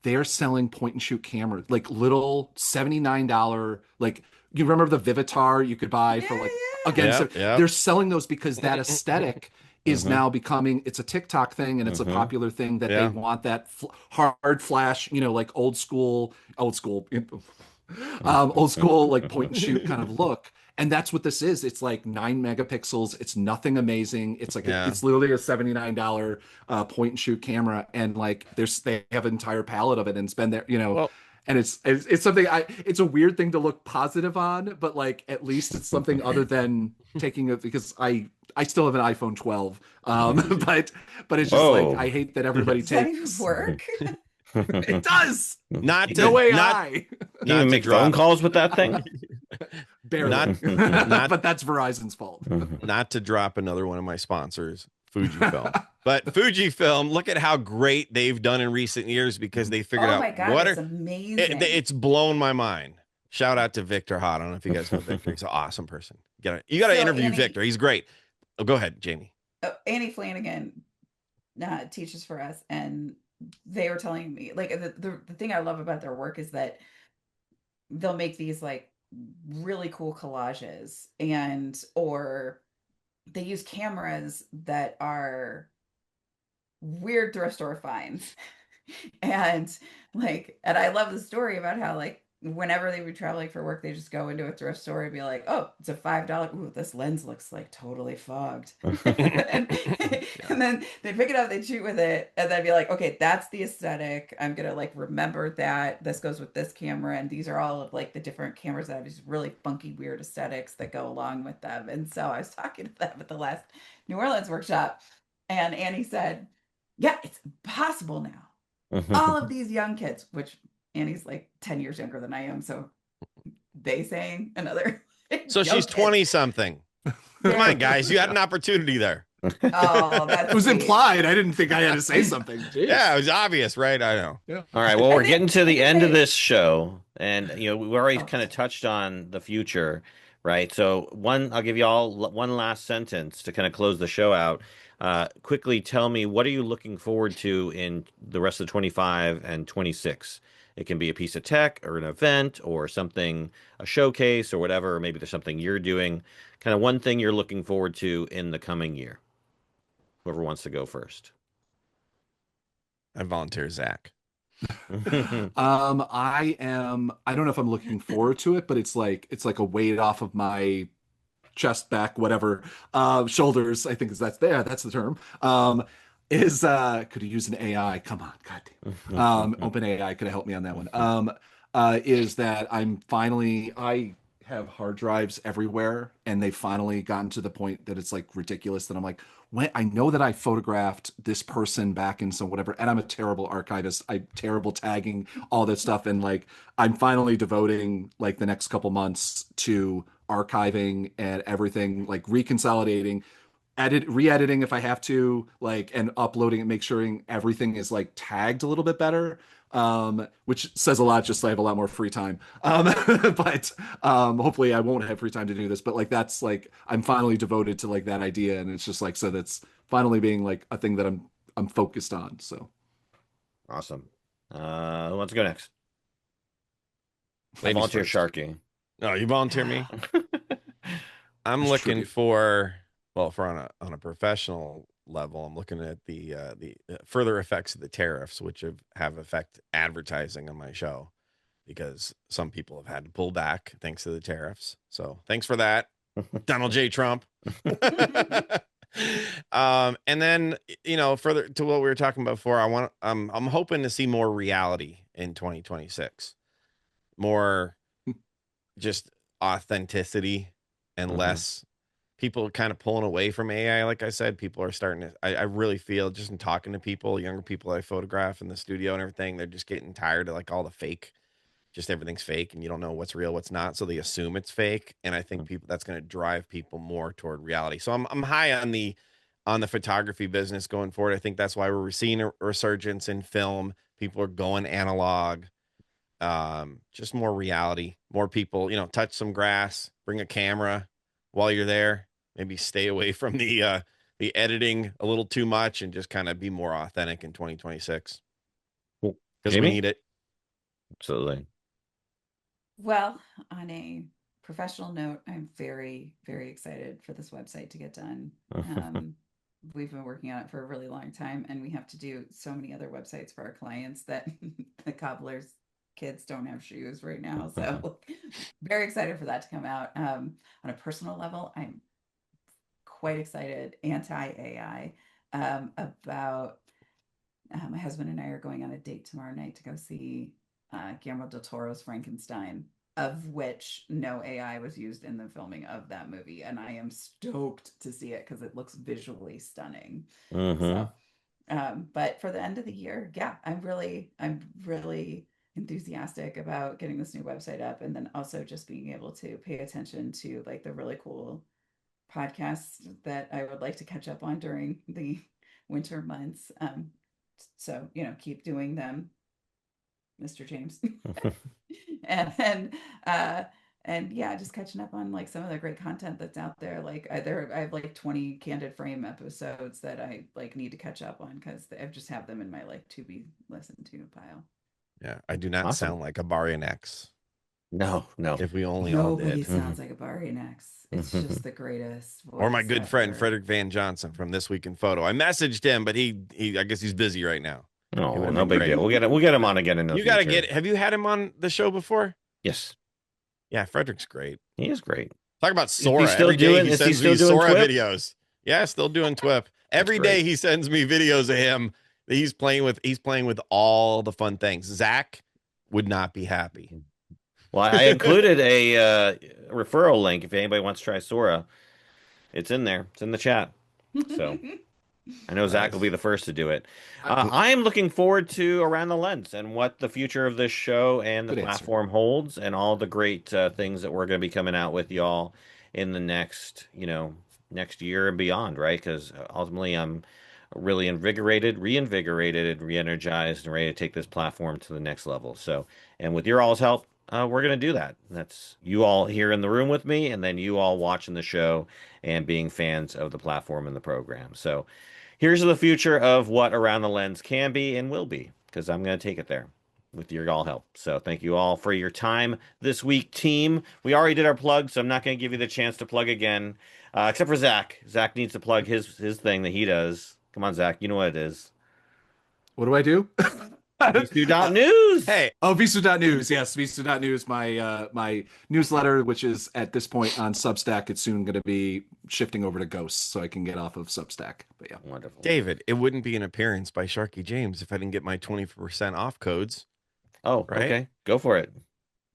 [SPEAKER 2] They're selling point and shoot cameras, like little $79, like, you remember the Vivitar you could buy
[SPEAKER 4] Yeah,
[SPEAKER 2] for, like,
[SPEAKER 4] yeah.
[SPEAKER 2] again, so
[SPEAKER 3] Yep.
[SPEAKER 2] they're selling those because that aesthetic is now becoming, it's a TikTok thing, and it's a popular thing that they
[SPEAKER 3] Yeah.
[SPEAKER 2] want that hard flash, like old school, old school, like point and shoot kind of look. And that's what this is. It's like 9 megapixels. It's nothing amazing. It's like
[SPEAKER 3] Yeah.
[SPEAKER 2] it's literally a $79 point and shoot camera, and like they have an entire palette of it, and it's been there,
[SPEAKER 3] Well,
[SPEAKER 2] and it's something it's a weird thing to look positive on, but like at least it's something other than taking it, because I still have an iPhone 12, but it's just like,
[SPEAKER 1] Whoa.
[SPEAKER 2] I hate that everybody
[SPEAKER 4] Does that even
[SPEAKER 2] takes
[SPEAKER 4] work?
[SPEAKER 2] it does.
[SPEAKER 3] not to
[SPEAKER 2] No AI.
[SPEAKER 3] not
[SPEAKER 1] You
[SPEAKER 3] not
[SPEAKER 1] even
[SPEAKER 3] to
[SPEAKER 1] make phone
[SPEAKER 3] drop
[SPEAKER 1] calls with that thing?
[SPEAKER 2] Barely.
[SPEAKER 3] not-
[SPEAKER 2] But that's Verizon's fault.
[SPEAKER 3] not to drop another one of my sponsors, Fujifilm. But Fujifilm, look at how great they've done in recent years, because they figured
[SPEAKER 4] Oh
[SPEAKER 3] out
[SPEAKER 4] my God,
[SPEAKER 3] what
[SPEAKER 4] it's
[SPEAKER 3] are
[SPEAKER 4] amazing.
[SPEAKER 3] it's blown my mind. Shout out to Victor Hott. I don't know if you guys know Victor. He's an awesome person. You got to
[SPEAKER 4] So,
[SPEAKER 3] interview
[SPEAKER 4] Annie-
[SPEAKER 3] Victor. He's great. Oh, go ahead, Jamie.
[SPEAKER 4] Annie Flanagan teaches for us, and they were telling me, like, the thing I love about their work is that they'll make these like really cool collages, or they use cameras that are weird thrift store finds. And I love the story about how, like, whenever they would traveling for work, they just go into a thrift store and be like, oh, it's a $5. Ooh, this lens looks like totally fogged. and then they'd pick it up, they'd shoot with it, and then be like, okay, that's the aesthetic. I'm gonna like remember that this goes with this camera, and these are all of like the different cameras that have these really funky, weird aesthetics that go along with them. And so I was talking to them at the last New Orleans workshop, and Annie said, yeah, it's possible now. All of these young kids, which Annie's like 10 years younger than I am, so they saying another.
[SPEAKER 3] So she's 20 something. Come on, guys. You had an opportunity there.
[SPEAKER 4] Oh, that's
[SPEAKER 2] It was
[SPEAKER 4] sweet.
[SPEAKER 2] implied. I didn't think I had to say something. Jeez.
[SPEAKER 3] Yeah, it was obvious, right? I know.
[SPEAKER 2] Yeah.
[SPEAKER 1] All right. Well, we're getting to the end of
[SPEAKER 4] say-
[SPEAKER 1] this show, and we already
[SPEAKER 4] Oh.
[SPEAKER 1] kind of touched on the future, right? So I'll give you all one last sentence to kind of close the show out. Quickly tell me, what are you looking forward to in the rest of 25 and 26? It can be a piece of tech or an event or something, a showcase or whatever, or maybe there's something you're doing. Kind of one thing you're looking forward to in the coming year. Whoever wants to go first.
[SPEAKER 3] I volunteer Zach.
[SPEAKER 2] I don't know if I'm looking forward to it, but it's like a weight off of my chest, back, whatever, shoulders, I think that's the term. Could have used an AI. Come on, goddamn. Open AI could have helped me on that one. Is that I have hard drives everywhere, and they've finally gotten to the point that it's like ridiculous that I'm like, when I know that I photographed this person back in some whatever, and I'm a terrible archivist, I'm terrible tagging all that stuff, and like I'm finally devoting like the next couple months to archiving and everything, like reconsolidating, re-editing if I have to, like, and uploading and make sure everything is like tagged a little bit better, which says a lot, just so I have a lot more free time. But hopefully I won't have free time to do this, but like that's like I'm finally devoted to like that idea, and it's just like, so that's finally being like a thing that I'm focused on. So
[SPEAKER 1] Awesome. Who wants to go next? I
[SPEAKER 3] Ladies
[SPEAKER 1] volunteer
[SPEAKER 3] first.
[SPEAKER 1] Sharky.
[SPEAKER 3] Oh, you volunteer me? I'm
[SPEAKER 2] It's
[SPEAKER 3] looking
[SPEAKER 2] tribute.
[SPEAKER 3] for on a professional level. I'm looking at the further effects of the tariffs, which have affect advertising on my show, because some people have had to pull back thanks to the tariffs. So thanks for that, Donald J. Trump. And then further to what we were talking about before, I'm hoping to see more reality in 2026, more just authenticity and less people kind of pulling away from AI. Like I said, people are starting to, I really feel, just in talking to people, younger people I photograph in the studio and everything, they're just getting tired of like all the fake, just everything's fake and you don't know what's real, what's not. So they assume it's fake. And I think that's going to drive people more toward reality. So I'm high on the on the photography business going forward. I think that's why we're seeing a resurgence in film. People are going analog. Just more reality, more people, touch some grass, bring a camera while you're there, maybe stay away from the editing a little too much and just kind of be more authentic in 2026
[SPEAKER 1] Cool.
[SPEAKER 3] because we
[SPEAKER 1] Jamie?
[SPEAKER 3] need it.
[SPEAKER 1] Absolutely.
[SPEAKER 4] Well, on a professional note, I'm very, very excited for this website to get done. We've been working on it for a really long time, and we have to do so many other websites for our clients that the cobbler's kids don't have shoes right now. So very excited for that to come out. On a personal level, I'm quite excited, anti-AI, about my husband and I are going on a date tomorrow night to go see Guillermo del Toro's Frankenstein, of which no AI was used in the filming of that movie. And I am stoked to see it because it looks visually stunning. So, but for the end of the year, yeah, I'm really enthusiastic about getting this new website up, and then also just being able to pay attention to like the really cool podcasts that I would like to catch up on during the winter months. So, keep doing them, Mr. James. and and yeah, just catching up on like some of the great content that's out there. Like I have like 20 Candid Frame episodes that I like need to catch up on because I just have them in my like to be listened to pile.
[SPEAKER 3] Yeah, I do not
[SPEAKER 1] Awesome.
[SPEAKER 3] sound like a Barian X.
[SPEAKER 1] No.
[SPEAKER 3] If we only all
[SPEAKER 4] Nobody
[SPEAKER 3] did.
[SPEAKER 4] sounds like a Barian X. It's just the greatest voice
[SPEAKER 3] Or my good friend
[SPEAKER 4] ever.
[SPEAKER 3] Frederick Van Johnson from This Week in Photo. I messaged him, but he I guess he's busy right now.
[SPEAKER 1] Oh, no big deal. We'll get him on again in the
[SPEAKER 3] You got to
[SPEAKER 1] future.
[SPEAKER 3] have you had him on the show before?
[SPEAKER 1] Yes.
[SPEAKER 3] Yeah, Frederick's great.
[SPEAKER 1] He is great.
[SPEAKER 3] Talk about Sora.
[SPEAKER 1] Is he still doing
[SPEAKER 3] Sora
[SPEAKER 1] Twip?
[SPEAKER 3] videos. Yeah, still doing Twip. Every day he sends me videos of him that he's playing with all the fun things. Zach would not be happy.
[SPEAKER 1] Well, I included a referral link if anybody wants to try Sora. It's in there. It's in the chat. So I know Zach will be the first to do it. I am looking forward to Around the Lens and what the future of this show and the platform holds, and all the great things that we're going to be coming out with y'all in the next year and beyond, right? Because ultimately I'm really reinvigorated, and re-energized, and ready to take this platform to the next level. So, and with your all's help, we're going to do that. That's you all here in the room with me, and then you all watching the show and being fans of the platform and the program. So here's the future of what Around the Lens can be and will be, because I'm going to take it there with your all help. So thank you all for your time this week, team. We already did our plug, so I'm not going to give you the chance to plug again, except for Zach. Zach needs to plug his thing that he does. Come on, Zach. You know what it is.
[SPEAKER 2] What do I do?
[SPEAKER 1] Visu.news.
[SPEAKER 2] Hey, Visu.news. Yes, Visu.news, my newsletter, which is at this point on Substack. It's soon going to be shifting over to Ghosts, so I can get off of Substack. But yeah,
[SPEAKER 1] wonderful.
[SPEAKER 3] David, it wouldn't be an appearance by Sharky James if I didn't get my 20% off codes.
[SPEAKER 1] Oh, right? Okay. Go for it.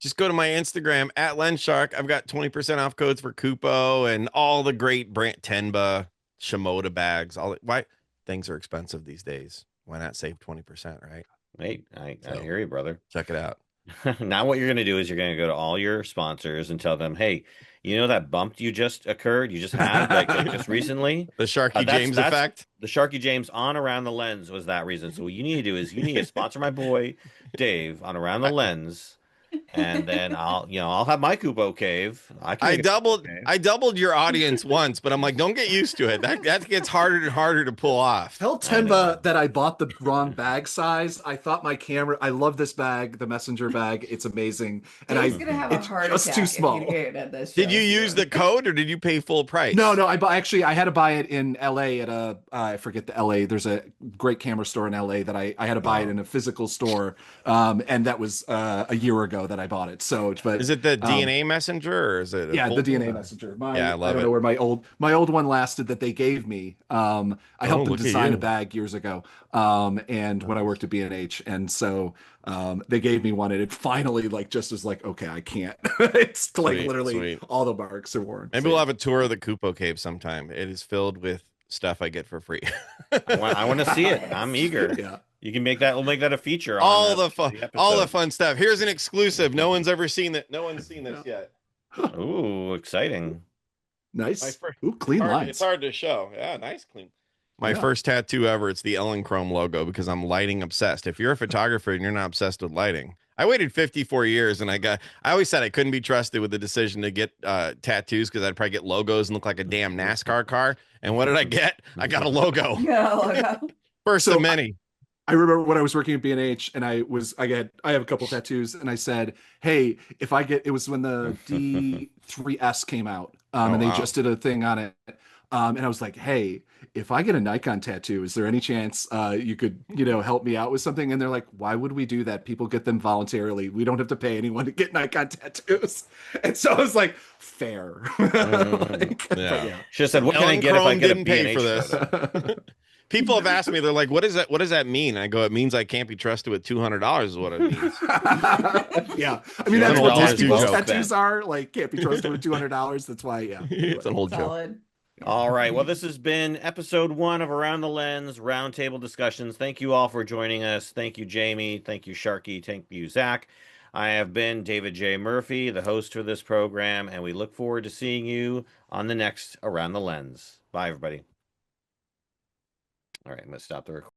[SPEAKER 3] Just go to my Instagram at LensShark. I've got 20% off codes for Kupo and all the great brand Tenba, Shimoda bags. Why things are expensive these days. Why not save 20%, right?
[SPEAKER 1] Wait, I hear you, brother.
[SPEAKER 3] Check it out.
[SPEAKER 1] Now what you're going to do is you're going to go to all your sponsors and tell them, hey, you know that bump you just had like just recently?
[SPEAKER 3] The Sharky James effect?
[SPEAKER 1] The Sharky James on Around the Lens was that reason. So what you need to do is you need to sponsor my boy Dave on Around the Lens. And then I'll have my Kubo cave.
[SPEAKER 3] I doubled your audience once, but I'm like, don't get used to it. That gets harder and harder to pull off.
[SPEAKER 2] Tell Tenba that I bought the wrong bag size. I thought my camera. I love this bag, the messenger bag. It's amazing. And
[SPEAKER 4] Dave's gonna have a heart attack
[SPEAKER 2] too small.
[SPEAKER 3] Did you use the code or did you pay full price?
[SPEAKER 2] No. I had to buy it in LA at I forget the LA. There's a great camera store in LA that I had to buy it in a physical store. And that was a year ago that I bought it. So, but
[SPEAKER 3] is it the DNA messenger or is it?
[SPEAKER 2] The DNA messenger.
[SPEAKER 3] I love it.
[SPEAKER 2] I don't know where my old one lasted that they gave me. I helped them design a bag years ago. And when I worked at B&H, and so they gave me one, and it finally just was like, okay, I can't. It's like literally all the marks are worn.
[SPEAKER 3] Maybe we'll have a tour of the Kupo Cave sometime. It is filled with stuff I get for free.
[SPEAKER 1] I want to see it. I'm eager.
[SPEAKER 2] Yeah.
[SPEAKER 1] You can make that. We'll make that a feature.
[SPEAKER 3] All the fun stuff. Here's an exclusive. No one's ever seen it. No one's seen this yet.
[SPEAKER 1] Ooh, exciting.
[SPEAKER 2] Nice. Ooh, clean lines.
[SPEAKER 3] It's hard to show. Yeah, nice clean. My first tattoo ever, it's the Ellen Chrome logo because I'm lighting obsessed. If you're a photographer and you're not obsessed with lighting, I waited 54 years and I always said I couldn't be trusted with the decision to get tattoos because I'd probably get logos and look like a damn NASCAR car. And what did I get? I got a logo.
[SPEAKER 4] Yeah, logo.
[SPEAKER 3] First of many.
[SPEAKER 2] I remember when I was working at B&H and I have a couple tattoos and I said, hey, if I get, it was when the D3S came out and they just did a thing on it. And I was like, hey, if I get a Nikon tattoo, is there any chance you could, help me out with something? And they're like, why would we do that? People get them voluntarily. We don't have to pay anyone to get Nikon tattoos. And so I was like, fair.
[SPEAKER 1] Yeah. She just said, what can I get if I get a
[SPEAKER 3] pay for this? People have asked me, they're like, what does that mean? I go, it means I can't be trusted with $200 is what it means.
[SPEAKER 2] Yeah. I mean, that's what most people's tattoos are. Like, can't be trusted with $200. That's why, yeah.
[SPEAKER 3] It's an old
[SPEAKER 4] Solid.
[SPEAKER 3] joke.
[SPEAKER 1] All right. Well, this has been episode 1 of Around the Lens Roundtable Discussions. Thank you all for joining us. Thank you, Jamie. Thank you, Sharky. Thank you, Zach. I have been David J. Murphy, the host for this program, and we look forward to seeing you on the next Around the Lens. Bye, everybody. All right, I'm going to stop the recording.